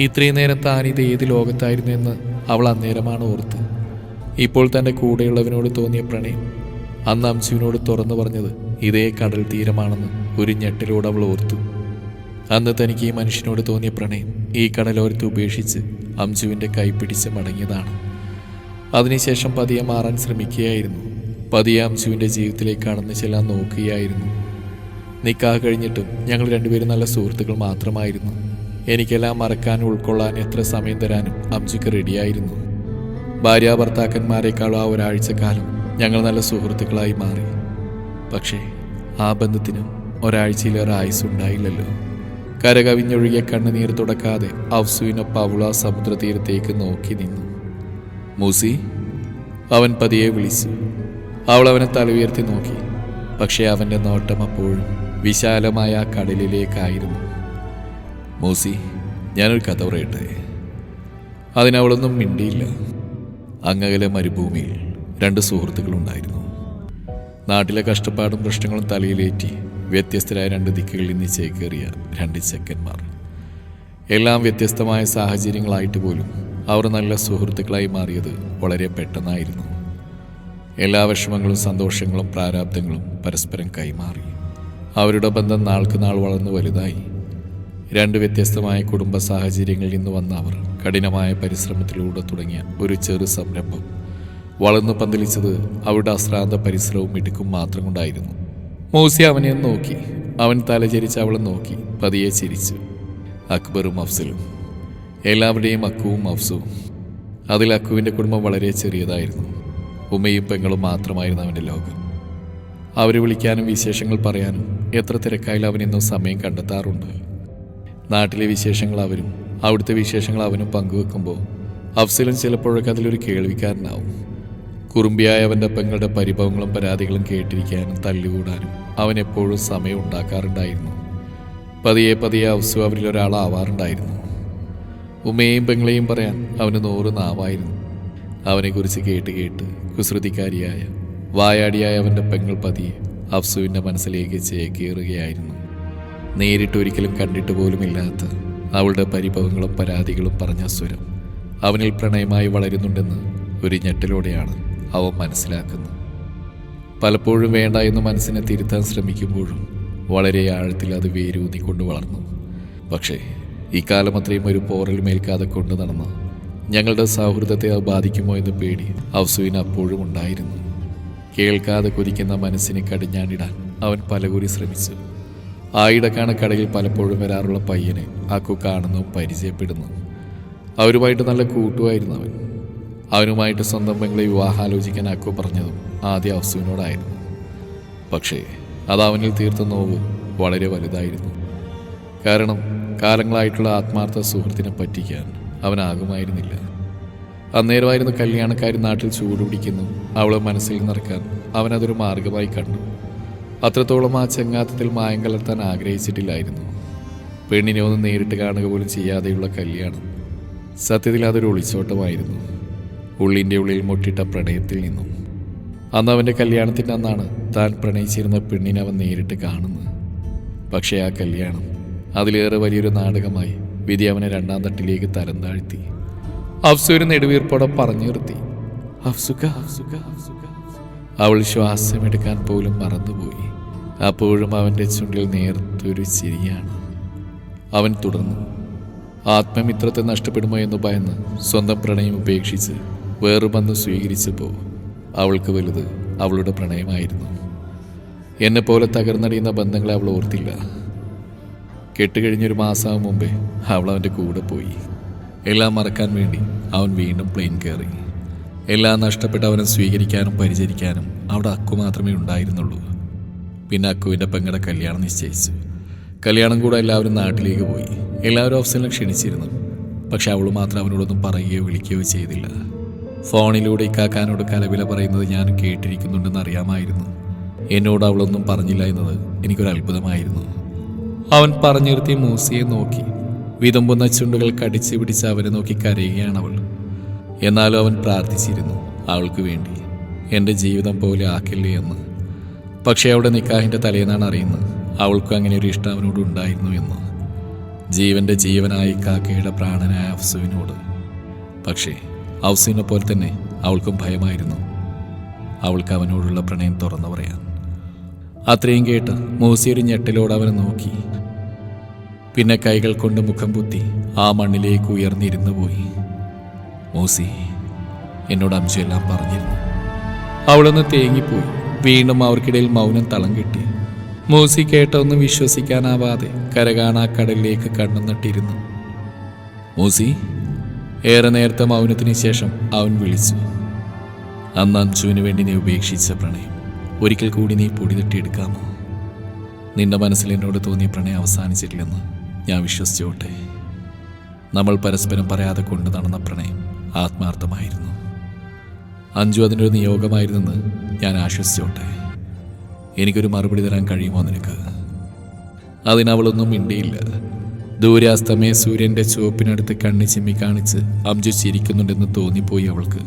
ഇത്രയും നേരം താൻ ഇത് ഏത് ലോകത്തായിരുന്നു എന്ന് അവൾ അന്നേരമാണ് ഓർത്ത്. ഇപ്പോൾ തൻ്റെ കൂടെയുള്ളവനോട് തോന്നിയ പ്രണയം അന്ന് അംശുവിനോട് തുറന്നു പറഞ്ഞത് ഇതേ കടൽ തീരമാണെന്ന് ഒരു ഞെട്ടിലൂടെ അവൾ ഓർത്തു. അന്ന് തനിക്ക് ഈ മനുഷ്യനോട് തോന്നിയ പ്രണയം ഈ കടലോരത്ത് ഉപേക്ഷിച്ച് അംശുവിൻ്റെ കൈപിടിച്ച് മടങ്ങിയതാണ്. അതിനുശേഷം പതിയെ മാറാൻ ശ്രമിക്കുകയായിരുന്നു. പതിയെ അംശുവിൻ്റെ ജീവിതത്തിലേക്ക് കടന്നു ചെല്ലാൻ നോക്കുകയായിരുന്നു. നിക്കാഹ് കഴിഞ്ഞിട്ടും ഞങ്ങൾ രണ്ടുപേരും നല്ല സുഹൃത്തുക്കൾ മാത്രമായിരുന്നു. എനിക്കെല്ലാം മറക്കാനും ഉൾക്കൊള്ളാനും എത്ര സമയം തരാനും അംശുക്ക് റെഡിയായിരുന്നു. ഭാര്യാഭർത്താക്കന്മാരെക്കാളും ആ ഒരാഴ്ചക്കാലം ഞങ്ങൾ നല്ല സുഹൃത്തുക്കളായി മാറി. പക്ഷേ ആ ബന്ധത്തിനും ഒരാഴ്ചയിലേറെ ആയുസ്സുണ്ടായില്ലല്ലോ. കരകവിഞ്ഞൊഴുകിയ കണ്ണുനീർ തുടക്കാതെ അഫ്സുവിനൊപ്പം അവൾ ആ സമുദ്രതീരത്തേക്ക് നോക്കി നിന്നു. മൂസി, അവൻ പതിയെ വിളിച്ചു. അവൾ അവനെ തലയുയർത്തി നോക്കി. പക്ഷേ അവൻ്റെ നോട്ടം അപ്പോഴും വിശാലമായ ആ കടലിലേക്കായിരുന്നു. മൂസി, ഞാനൊരു കഥ പറയട്ടെ. അതിനവളൊന്നും മിണ്ടിയില്ല. അങ്ങകലെ മരുഭൂമിയിൽ 2 സുഹൃത്തുക്കളുണ്ടായിരുന്നു. നാട്ടിലെ കഷ്ടപ്പാടും പ്രശ്നങ്ങളും തലയിലേറ്റി വ്യത്യസ്തരായ 2 ദിക്കുകളിൽ നിന്ന് ചേക്കേറിയ 2 ചെക്കന്മാർ. എല്ലാം വ്യത്യസ്തമായ സാഹചര്യങ്ങളായിട്ട് പോലും അവർ നല്ല സുഹൃത്തുക്കളായി മാറിയത് വളരെ പെട്ടെന്നായിരുന്നു. എല്ലാ വിഷമങ്ങളും സന്തോഷങ്ങളും പ്രാരാബ്ദങ്ങളും പരസ്പരം കൈമാറി. അവരുടെ ബന്ധം നാൾക്ക് നാൾ വളർന്നു വലുതായി. 2 വ്യത്യസ്തമായ കുടുംബ സാഹചര്യങ്ങളിൽ നിന്ന് വന്ന അവർ കഠിനമായ പരിശ്രമത്തിലൂടെ തുടങ്ങിയ ഒരു ചെറു സംരംഭം വളർന്നു പന്തലിച്ചത് അവരുടെ അശ്രാന്ത പരിശ്രമവും മിടുക്കും മാത്രം കൊണ്ടായിരുന്നു. മൂസി അവനെ നോക്കി. അവൻ തലചരിച്ച് അവളെ നോക്കി പതിയെ ചിരിച്ചു. അക്ബറും അഫ്സലും, എല്ലാവരുടെയും അക്കുവും അഫ്സുവും. അതിൽ അക്കുവിൻ്റെ കുടുംബം വളരെ ചെറിയതായിരുന്നു. ഉമ്മയും പെങ്ങളും മാത്രമായിരുന്നു അവൻ്റെ ലോകം. അവർ വിളിക്കാനും വിശേഷങ്ങൾ പറയാനും എത്ര തിരക്കായാലും അവനെന്നും സമയം കണ്ടെത്താറുണ്ട്. നാട്ടിലെ വിശേഷങ്ങൾ അവരും അവിടുത്തെ വിശേഷങ്ങൾ അവനും പങ്കുവെക്കുമ്പോൾ അഫ്സലും ചിലപ്പോഴൊക്കെ അതിലൊരു കേൾവിക്കാരനാവും. കുറുമ്പിയായ അവൻ്റെ പെങ്ങളുടെ പരിഭവങ്ങളും പരാതികളും കേട്ടിരിക്കാനും തല്ലുകൂടാനും അവൻ എപ്പോഴും സമയം ഉണ്ടാക്കാറുണ്ടായിരുന്നു. പതിയെ പതിയെ അഫ്സു അവരിലൊരാളാവാറുണ്ടായിരുന്നു. ഉമ്മയെയും പെങ്ങളെയും പറയാൻ അവന് 100 നാവായിരുന്നു. അവനെക്കുറിച്ച് കേട്ട് കേട്ട് കുസൃതിക്കാരിയായ വായാടിയായ അവൻ്റെ പെങ്ങൾ പതിയെ അഫ്സുവിൻ്റെ മനസ്സിലേക്ക് ചേക്കേറുകയായിരുന്നു. നേരിട്ടൊരിക്കലും കണ്ടിട്ട് പോലുമില്ലാത്ത അവളുടെ പരിഭവങ്ങളും പരാതികളും പറഞ്ഞ സ്വരം അവനിൽ പ്രണയമായി വളരുന്നുണ്ടെന്ന് ഒരു ഞെട്ടലോടെയാണ് അവൻ മനസ്സിലാക്കുന്നത്. പലപ്പോഴും വേണ്ട എന്ന് മനസ്സിനെ തിരുത്താൻ ശ്രമിക്കുമ്പോഴും വളരെ ആഴത്തിൽ അത് വേരൂന്നിക്കൊണ്ട് വളർന്നു. പക്ഷേ ഇക്കാലം അത്രയും ഒരു പോറൽ മേൽക്കാതെ കൊണ്ടു നടന്ന ഞങ്ങളുടെ സൗഹൃദത്തെ അത് ബാധിക്കുമോ എന്ന് പേടി അഫ്സുവിന് അപ്പോഴും ഉണ്ടായിരുന്നു. കേൾക്കാതെ കൊതിക്കുന്ന മനസ്സിനെ കടിഞ്ഞാണിടാൻ അവൻ പലകുറി ശ്രമിച്ചു. ആയിടക്കാണ് കടയിൽ പലപ്പോഴും വരാറുള്ള പയ്യനെ അക്കു കാണുന്നു, പരിചയപ്പെടുന്നു. അവരുമായിട്ട് നല്ല കൂട്ടുമായിരുന്നു അവൻ. അവനുമായിട്ട് സ്വന്തം പെങ്ങളെ വിവാഹാലോചിക്കാൻ അക്കു പറഞ്ഞതും ആദ്യം അഫ്സുവിനോടായിരുന്നു. പക്ഷേ അത് അവനിൽ തീർത്ത നോവ് വളരെ വലുതായിരുന്നു. കാരണം കാലങ്ങളായിട്ടുള്ള ആത്മാർത്ഥ സുഹൃത്തിനെ പറ്റിക്കാൻ അവനാകുമായിരുന്നില്ല. അന്നേരമായിരുന്നു കല്യാണക്കാരി നാട്ടിൽ ചൂടുപിടിക്കുന്നു അവളെ മനസ്സിൽ നിറക്കാൻ അവനതൊരു മാർഗമായി കണ്ടു. അത്രത്തോളം ആ ചെങ്ങാത്തത്തിൽ മായം കലർത്താൻ ആഗ്രഹിച്ചിട്ടില്ലായിരുന്നു. പെണ്ണിനെ ഒന്ന് നേരിട്ട് കാണുക പോലും ചെയ്യാതെയുള്ള കല്യാണം സത്യത്തിൽ അതൊരു ഒളിച്ചോട്ടമായിരുന്നു. ഉള്ളിൻ്റെ ഉള്ളിൽ മുട്ടിട്ട പ്രണയത്തിൽ നിന്നും. അന്ന് അവൻ്റെ കല്യാണത്തിൻ്റെ അന്നാണ് താൻ പ്രണയിച്ചിരുന്ന പെണ്ണിനെ അവൻ നേരിട്ട് കാണുന്നത്. പക്ഷേ ആ കല്യാണം അതിലേറെ വലിയൊരു നാടകമായി വിധി അവനെ 2ാം തട്ടിലേക്ക് തരം താഴ്ത്തി. അഫ്സു ഒരു നെടുവീർപ്പോടെ പറഞ്ഞു നിർത്തി. അഫ്സുക, അഫ്സുക, അഫ്സുക. അവൾ ശ്വാസമെടുക്കാൻ പോലും മറന്നുപോയി. അപ്പോഴും അവൻ്റെ ചുണ്ടിൽ നേർത്തൊരു ചിരിയാണ്. അവൻ തുടർന്നു. ആത്മമിത്രത്തെ നഷ്ടപ്പെടുമോ എന്ന് ഭയന്ന് സ്വന്തം പ്രണയം ഉപേക്ഷിച്ച് വേറൊരു ബന്ധം സ്വീകരിച്ചപ്പോൾ അവൾക്ക് വലുത് അവളുടെ പ്രണയമായിരുന്നു. എന്നെപ്പോലെ തകർന്നടിയുന്ന ബന്ധങ്ങളെ അവൾ ഓർത്തില്ല. കെട്ടുകഴിഞ്ഞൊരു മാസം മുമ്പേ അവൾ അവൻ്റെ കൂടെ പോയി. എല്ലാം മറക്കാൻ വേണ്ടി അവൻ വീണ്ടും പ്ലെയിൻ കയറി. എല്ലാം നഷ്ടപ്പെട്ട് അവനെ സ്വീകരിക്കാനും പരിചരിക്കാനും അവിടെ അക്കു മാത്രമേ ഉണ്ടായിരുന്നുള്ളൂ. പിന്നെ അക്കുവിൻ്റെ പെങ്ങളുടെ കല്യാണം നിശ്ചയിച്ചു. കല്യാണം കൂടെ എല്ലാവരും നാട്ടിലേക്ക് പോയി. എല്ലാവരും അഫ്സലിനെ ക്ഷണിച്ചിരുന്നു. പക്ഷെ അവൾ മാത്രം അവനോടൊന്നും പറയുകയോ വിളിക്കുകയോ ചെയ്തില്ല. ഫോണിലൂടെ ഇക്കാക്കാനോട് കലവില പറയുന്നത് ഞാൻ കേട്ടിരിക്കുന്നുണ്ടെന്ന് അറിയാമായിരുന്നു. എന്നോട് അവളൊന്നും പറഞ്ഞില്ല എന്നത് എനിക്കൊരു അത്ഭുതമായിരുന്നു. അവൻ പറഞ്ഞു നിർത്തി മൂസിയെ നോക്കി. വിതുമ്പുന്ന ചുണ്ടുകൾ കടിച്ചു പിടിച്ച് അവനെ നോക്കി കരയുകയാണവൾ. എന്നാലും അവൻ പ്രാർത്ഥിച്ചിരുന്നു അവൾക്ക് വേണ്ടി, എൻ്റെ ജീവിതം പോലെ ആക്കില്ലേ എന്ന്. പക്ഷേ അവിടെ നിക്കാഹിൻ്റെ തലേന്നാണ് അറിയുന്നത് അവൾക്കും അങ്ങനെ ഒരു ഇഷ്ടം അവനോട് ഉണ്ടായിരുന്നു എന്ന്. ജീവൻ്റെ ജീവനായി കാക്കയുടെ പ്രാണനായ അഫ്സുവിനോട്. പക്ഷേ അഫ്സുവിനെ പോലെ തന്നെ അവൾക്കും ഭയമായിരുന്നു അവൾക്ക് അവനോടുള്ള പ്രണയം തുറന്നു പറയാൻ. അത്രയും കേട്ട് മൂസി ഒരു ഞെട്ടലോട് അവനെ നോക്കി. പിന്നെ കൈകൾ കൊണ്ട് മുഖം കുത്തി ആ മണ്ണിലേക്ക് ഉയർന്നിരുന്നു പോയി. മൂസി, എന്നോട് അംശു എല്ലാം പറഞ്ഞിരുന്നു. അവളൊന്ന് തേങ്ങിപ്പോയി. വീണ്ടും അവർക്കിടയിൽ മൗനം തളം കിട്ടി. മൂസി കേട്ടൊന്നും വിശ്വസിക്കാനാവാതെ കരകാണാ കടലിലേക്ക് കണ്ണു നട്ടിരുന്നു. മൂസി, ഏറെ നേരത്തെ മൗനത്തിന് ശേഷം അവൻ വിളിച്ചു. അന്ന് അംശുവിന് വേണ്ടി നീ ഉപേക്ഷിച്ച പ്രണയം ഒരിക്കൽ കൂടി നീ പൊടി തട്ടിയെടുക്കാമോ? നിന്റെ മനസ്സിൽ എന്നോട് തോന്നിയ പ്രണയം അവസാനിച്ചിട്ടില്ലെന്ന് ഞാൻ വിശ്വസിച്ചോട്ടെ. നമ്മൾ പരസ്പരം പറയാതെ കൊണ്ടു നടന്ന പ്രണയം ആത്മാർത്ഥമായിരുന്നു. അഞ്ജു അതിൻ്റെ ഒരു നിയോഗമായിരുന്നെന്ന് ഞാൻ ആശ്വസിച്ചോട്ടെ. എനിക്കൊരു മറുപടി തരാൻ കഴിയുമോ നിനക്ക്? അതിനവളൊന്നും മിണ്ടിയില്ല. ദൂരെ അസ്തമയ സൂര്യൻ്റെ ചുവപ്പിനടുത്ത് കണ്ണി ചിമ്മി കാണിച്ച് അംജു ചിരിക്കുന്നുണ്ടെന്ന് തോന്നിപ്പോയി അവൾക്ക്.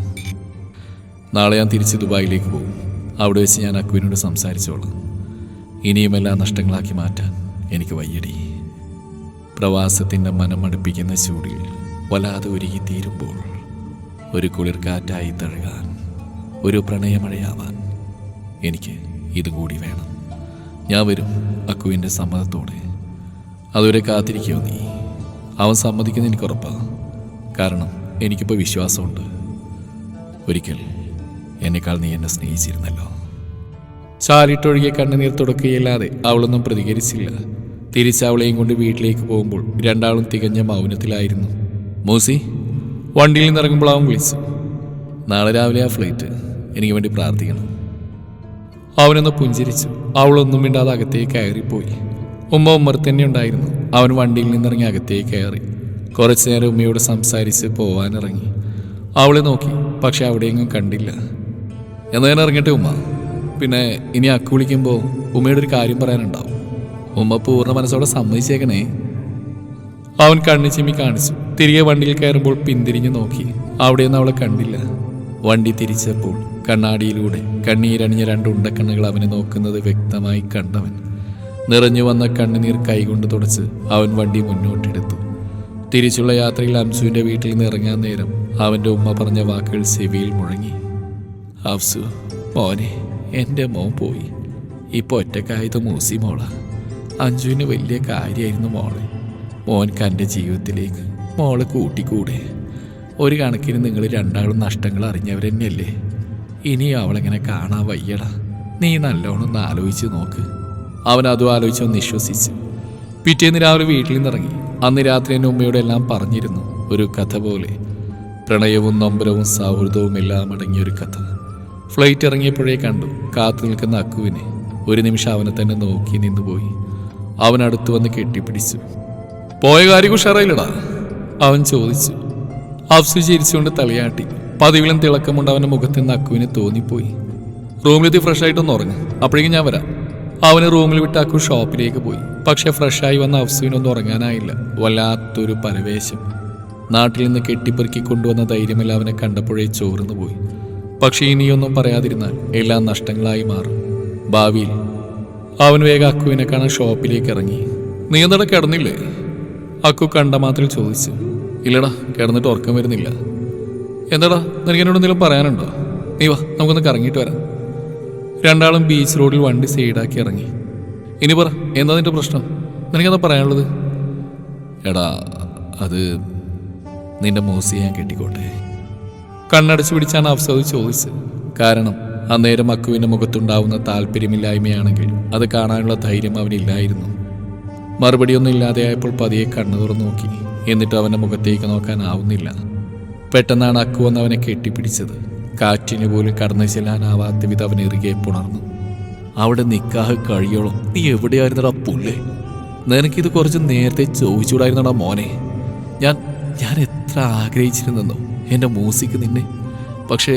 നാളെ ഞാൻ തിരിച്ച് ദുബായിലേക്ക് പോകും. അവിടെ വെച്ച് ഞാൻ അക്കുവിനോട് സംസാരിച്ചോളാം. ഇനിയും എല്ലാ നഷ്ടങ്ങളാക്കി മാറ്റാൻ എനിക്ക് വയ്യടി. പ്രവാസത്തിൻ്റെ മനമടുപ്പിക്കുന്ന ചൂടിൽ വല്ലാതെ ഒരുങ്ങിത്തീരുമ്പോൾ ഒരു കുളിർ കാറ്റായി തഴുകാൻ, ഒരു പ്രണയമഴയാവാൻ എനിക്ക് ഇതും കൂടി വേണം. ഞാൻ വരും അക്കുവിൻ്റെ സമ്മതത്തോടെ. അതുവരെ കാത്തിരിക്കുമോ നീ? അവൻ സമ്മതിക്കുന്ന എനിക്ക് ഉറപ്പാണ്. കാരണം എനിക്കിപ്പോൾ വിശ്വാസമുണ്ട്. ഒരിക്കൽ എന്നെക്കാൾ നീ എന്നെ സ്നേഹിച്ചിരുന്നല്ലോ. ചാലിട്ടൊഴുകിയ കണ്ണുനീർ തുടക്കുകയല്ലാതെ അവളൊന്നും പ്രതികരിച്ചില്ല. തിരിച്ചവളെയും കൊണ്ട് വീട്ടിലേക്ക് പോകുമ്പോൾ രണ്ടാളും തികഞ്ഞ മൗനത്തിലായിരുന്നു. മൂസി, വണ്ടിയിൽ നിന്നിറങ്ങുമ്പോൾ അവൻ വിളിച്ചു. നാളെ രാവിലെ ആ ഫ്ലൈറ്റ്, എനിക്ക് വേണ്ടി പ്രാർത്ഥിക്കണം. അവനൊന്ന് പുഞ്ചിരിച്ചു. അവളൊന്നും മിണ്ടാതെ അകത്തേക്ക് കയറിപ്പോയി. ഉമ്മർ തന്നെ ഉണ്ടായിരുന്നു. അവൻ വണ്ടിയിൽ നിന്നിറങ്ങി അകത്തേക്ക് കയറി. കുറച്ചു നേരം ഉമ്മയോട് സംസാരിച്ച് പോവാനിറങ്ങി. അവളെ നോക്കി, പക്ഷെ അവിടെയെങ്ങും കണ്ടില്ല. എന്നാ ഞാൻ ഇറങ്ങട്ടെ ഉമ്മ. പിന്നെ ഇനി അക്കു വിളിക്കുമ്പോൾ ഉമ്മയുടെ ഒരു കാര്യം പറയാനുണ്ടാവും. ഉമ്മ പൂർണ്ണ മനസ്സോടെ സമ്മതിച്ചേക്കണേ. അവൻ കണ്ണു ചിമ്മി കാണിച്ചു. തിരികെ വണ്ടിയിൽ കയറുമ്പോൾ പിന്തിരിഞ്ഞു നോക്കി. അവിടെയൊന്നും അവളെ കണ്ടില്ല. വണ്ടി തിരിച്ചപ്പോൾ കണ്ണാടിയിലൂടെ കണ്ണീരണിഞ്ഞ രണ്ട് ഉണ്ടക്കണ്ണുകൾ അവനെ നോക്കുന്നത് വ്യക്തമായി കണ്ടവൻ. നിറഞ്ഞു വന്ന കണ്ണുനീർ കൈകൊണ്ട് തുടച്ച് അവൻ വണ്ടി മുന്നോട്ടെടുത്തു. തിരിച്ചുള്ള യാത്രയിൽ അംസുവിൻ്റെ വീട്ടിൽ നിന്ന് ഇറങ്ങാൻ നേരം അവൻ്റെ ഉമ്മ പറഞ്ഞ വാക്കുകൾ ചെവിയിൽ മുഴങ്ങി. അഫ്സു മോനെ, എൻ്റെ മോൻ പോയി. ഇപ്പോൾ ഒറ്റക്കായത് മൂസി മോള. അഞ്ജുവിന് വലിയ കാര്യമായിരുന്നു മോളെ. മോൻക്ക് എൻ്റെ ജീവിതത്തിലേക്ക് മോളെ കൂട്ടിക്കൂടെ? ഒരു കണക്കിന് നിങ്ങൾ രണ്ടാളും നഷ്ടങ്ങൾ അറിഞ്ഞവർ തന്നെയല്ലേ. ഇനി അവളെങ്ങനെ കാണാൻ വയ്യടാ. നീ നല്ലോണം ഒന്ന് ആലോചിച്ച് നോക്ക്. അവൻ അതും ആലോചിച്ചൊന്ന് വിശ്വസിച്ചു. പിറ്റേന്ന് രാവിലെ വീട്ടിൽ നിന്നിറങ്ങി. അന്ന് രാത്രി എൻ്റെ ഉമ്മയോടെല്ലാം പറഞ്ഞിരുന്നു. ഒരു കഥ പോലെ, പ്രണയവും നൊമ്പരവും സൗഹൃദവും എല്ലാം അടങ്ങിയൊരു കഥ. ഫ്ലൈറ്റ് ഇറങ്ങിയപ്പോഴേ കണ്ടു കാത്തു നിൽക്കുന്ന അക്കുവിനെ. ഒരു നിമിഷം അവനെ തന്നെ നോക്കി നിന്നുപോയി. അവൻ അടുത്തു വന്ന് കെട്ടിപ്പിടിച്ചു. പോയ കാര്യം ഉഷാറായില്ലടാ? അവൻ ചോദിച്ചു. അഫ്സു ചിരിച്ചുകൊണ്ട് തലയാട്ടി. പതിവിലും തിളക്കമുണ്ട് അവൻ്റെ മുഖത്ത് നിന്ന് അക്കുവിന് തോന്നിപ്പോയി. റൂമിലെത്തി ഫ്രഷ് ആയിട്ടൊന്ന് ഉറങ്ങും, അപ്പോഴേക്കും ഞാൻ വരാം. അവന് റൂമിൽ വിട്ട് അക്കു ഷോപ്പിലേക്ക് പോയി. പക്ഷെ ഫ്രഷായി വന്ന അഫ്സുവിനൊന്നും ഉറങ്ങാനായില്ല. വല്ലാത്തൊരു പരവേശം. നാട്ടിൽ നിന്ന് കെട്ടിപ്പെറുക്കി കൊണ്ടുവന്ന ധൈര്യമെല്ലാം അവനെ കണ്ടപ്പോഴേ ചോർന്നു പോയി. പക്ഷെ ഇനിയൊന്നും പറയാതിരുന്നാൽ എല്ലാം നഷ്ടങ്ങളായി മാറും ഭാവിയിൽ. അവൻ വേഗം അക്കുവിനെ കാണാൻ ഷോപ്പിലേക്ക് ഇറങ്ങി. നീ എന്താ കിടന്നില്ലേ? അക്കു കണ്ട മാത്രം ചോദിച്ചു. ഇല്ലടാ, കിടന്നിട്ട് ഉറക്കം വരുന്നില്ല. എന്താടാ, നിനക്ക് എന്നോട് എന്തെങ്കിലും പറയാനുണ്ടോ? നീ വാ, നമുക്കൊന്ന് കറങ്ങിയിട്ട് വരാം. രണ്ടാളും ബീച്ച് റോഡിൽ വണ്ടി സൈഡാക്കി ഇറങ്ങി. ഇനി പറ, എന്താ നിന്റെ പ്രശ്നം? നിനക്കെന്താ പറയാനുള്ളത്? എടാ, അത് നിന്റെ മൂസി ഞാൻ കെട്ടിക്കോട്ടെ. കണ്ണടച്ചു പിടിച്ചാണ് അഫ്സദ് ചോദിച്ചത്. കാരണം അന്നേരം അക്കുവിൻ്റെ മുഖത്തുണ്ടാവുന്ന താല്പര്യമില്ലായ്മയാണെങ്കിൽ അത് കാണാനുള്ള ധൈര്യം അവനില്ലായിരുന്നു. മറുപടിയൊന്നും ഇല്ലാതെയായപ്പോൾ പതിയെ കണ്ണു തുറന്നു നോക്കി. എന്നിട്ട് അവൻ്റെ മുഖത്തേക്ക് നോക്കാനാവുന്നില്ല. പെട്ടെന്നാണ് അക്കു വന്ന് അവനെ കെട്ടിപ്പിടിച്ചത്. കാറ്റിന് പോലും കടന്നു ചെല്ലാനാവാത്ത വിധം അവൻ ഇറുകെ പുണർന്നു. അവിടെ നിക്കാഹ് കഴിയോളം നീ എവിടെയായിരുന്നടാ പുല്ലേ? നിനക്കിത് കുറച്ച് നേരത്തെ ചോദിച്ചുകൂടായിരുന്നടാ മോനെ? ഞാൻ എത്ര ആഗ്രഹിച്ചിരുന്നെന്നോ എൻ്റെ മൂസിക്ക് നിന്നെ. പക്ഷേ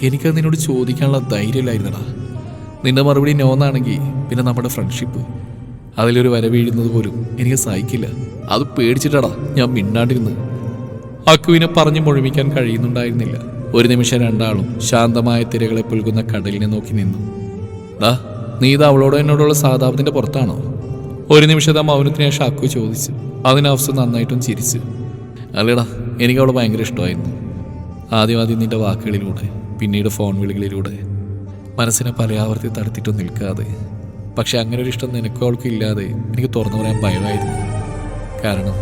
എനിക്കത് നിന്നോട് ചോദിക്കാനുള്ള ധൈര്യമില്ലായിരുന്നടാ. നിന്റെ മറുപടി നോന്നാണെങ്കിൽ പിന്നെ നമ്മുടെ ഫ്രണ്ട്ഷിപ്പ് അതിലൊരു വര വീഴുന്നത് പോലും എനിക്ക് സഹിക്കില്ല. അത് പേടിച്ചിട്ടാടാ ഞാൻ മിണ്ടാണ്ടിരുന്ന്. അക്കുവിനെ പറഞ്ഞു മുഴുമിക്കാൻ കഴിയുന്നുണ്ടായിരുന്നില്ല. ഒരു നിമിഷം രണ്ടാളും ശാന്തമായ തിരകളെ പുൽകുന്ന കടലിനെ നോക്കി നിന്നു. ഡാ, നീ ഇത് അവളോട് എന്നോടുള്ള സഹതാപത്തിന്റെ പുറത്താണോ? ഒരു നിമിഷത്തെ മൗനത്തിന് ശേഷം അക്കു ചോദിച്ചു. അതിന് അഫ്സ നന്നായിട്ടും ചിരിച്ചു. അല്ലേടാ, എനിക്ക് അവളെ ഭയങ്കര ഇഷ്ടമായിരുന്നു. ആദ്യം നിന്റെ വാക്കുകളിലൂടെ, പിന്നീട് ഫോൺ വിളികളിലൂടെ മനസ്സിനെ പല ആവർത്തി തടുത്തിട്ടും നിൽക്കാതെ. പക്ഷെ അങ്ങനെ ഒരു ഇഷ്ടം നിനക്കും അവൾക്കും ഇല്ലാതെ എനിക്ക് തുറന്നു പറയാൻ ഭയമായിരുന്നു. കാരണം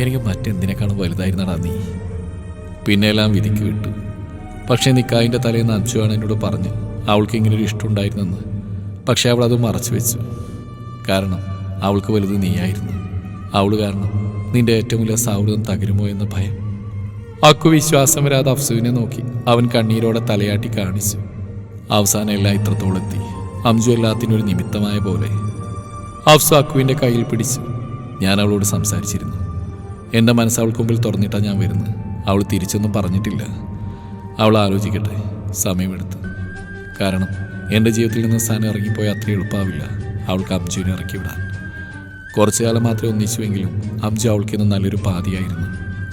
എനിക്ക് മറ്റെന്തിനേക്കാളും വലുതായിരുന്നടാ നീ. പിന്നെ എല്ലാം വിധിക്ക് വിട്ടു. പക്ഷേ നിക്കായിൻ്റെ തലേന്ന് അഞ്ചുവാണ് എന്നോട് പറഞ്ഞ് അവൾക്ക് ഇങ്ങനൊരു ഇഷ്ടം ഉണ്ടായിരുന്നെന്ന്. പക്ഷെ അവൾ അത് മറച്ചു വെച്ചു. കാരണം അവൾക്ക് വലുത് നീയായിരുന്നു. അവൾ കാരണം നിന്റെ ഏറ്റവും വലിയ സൗഹൃദം തകരുമോ എന്ന ഭയം. അക്കു വിശ്വാസം വരാതെ അഫ്സുവിനെ നോക്കി. അവൻ കണ്ണീരോടെ തലയാട്ടി കാണിച്ചു. അവസാനം എല്ലാം ഇത്രത്തോളം എത്തി. അംജു എല്ലാത്തിനൊരു നിമിത്തമായ പോലെ. അഫ്സു അക്കുവിൻ്റെ കയ്യിൽ പിടിച്ചു. ഞാൻ അവളോട് സംസാരിച്ചിരുന്നു. എൻ്റെ മനസ്സ് അവൾക്ക് മുമ്പിൽ തുറന്നിട്ടാണ് ഞാൻ വരുന്നത്. അവൾ തിരിച്ചൊന്നും പറഞ്ഞിട്ടില്ല. അവൾ ആലോചിക്കട്ടെ, സമയമെടുത്ത്. കാരണം എൻ്റെ ജീവിതത്തിൽ നിന്ന് സ്ഥാനം ഇറങ്ങിപ്പോയാൽ അത്ര എളുപ്പമാവില്ല അവൾക്ക് അംജുവിനെ ഇറക്കി വിടാൻ. കുറച്ചു കാലം മാത്രമേ ഒന്നിച്ചുവെങ്കിലും അംജു അവൾക്കിന്ന് നല്ലൊരു പാതിയായിരുന്നു.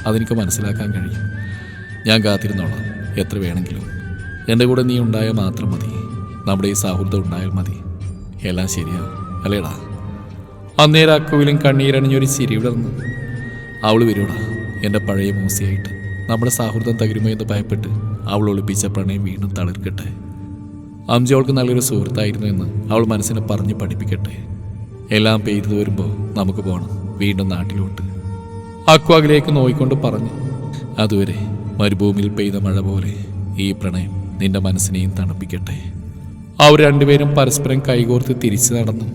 അതെനിക്ക് മനസ്സിലാക്കാൻ കഴിയും. ഞാൻ കാത്തിരുന്നോളാം, എത്ര വേണമെങ്കിലും. എൻ്റെ കൂടെ നീ ഉണ്ടായാൽ മാത്രം മതി. നമ്മുടെ ഈ സൗഹൃദം ഉണ്ടായാൽ മതി. എല്ലാം ശരിയാവും, അല്ലേടാ? അന്നേരം അക്കുവിലും കണ്ണീരണിഞ്ഞൊരു ചിരി വിടർന്നു. അവൾ വരൂടാ, എൻ്റെ പഴയ മൂസിയായിട്ട്. നമ്മുടെ സൗഹൃദം തകരുമോ എന്ന് ഭയപ്പെട്ട് അവൾ ഒളിപ്പിച്ച പ്രണയം വീണ്ടും തളിർക്കട്ടെ. അംജു അവൾക്ക് നല്ലൊരു സുഹൃത്തായിരുന്നു എന്ന് അവൾ മനസ്സിനെ പറഞ്ഞ് പഠിപ്പിക്കട്ടെ. എല്ലാം പെയ്തു വരുമ്പോൾ നമുക്ക് പോകണം വീണ്ടും നാട്ടിലോട്ട്. അക്കു അകലേക്ക് നോയിക്കൊണ്ട് പറഞ്ഞു. അതുവരെ മരുഭൂമിയിൽ പെയ്ത മഴ പോലെ ഈ പ്രണയം നിന്റെ മനസ്സിനെയും തണുപ്പിക്കട്ടെ. അവർ രണ്ടുപേരും പരസ്പരം കൈകോർത്ത് തിരിച്ചു നടന്നു.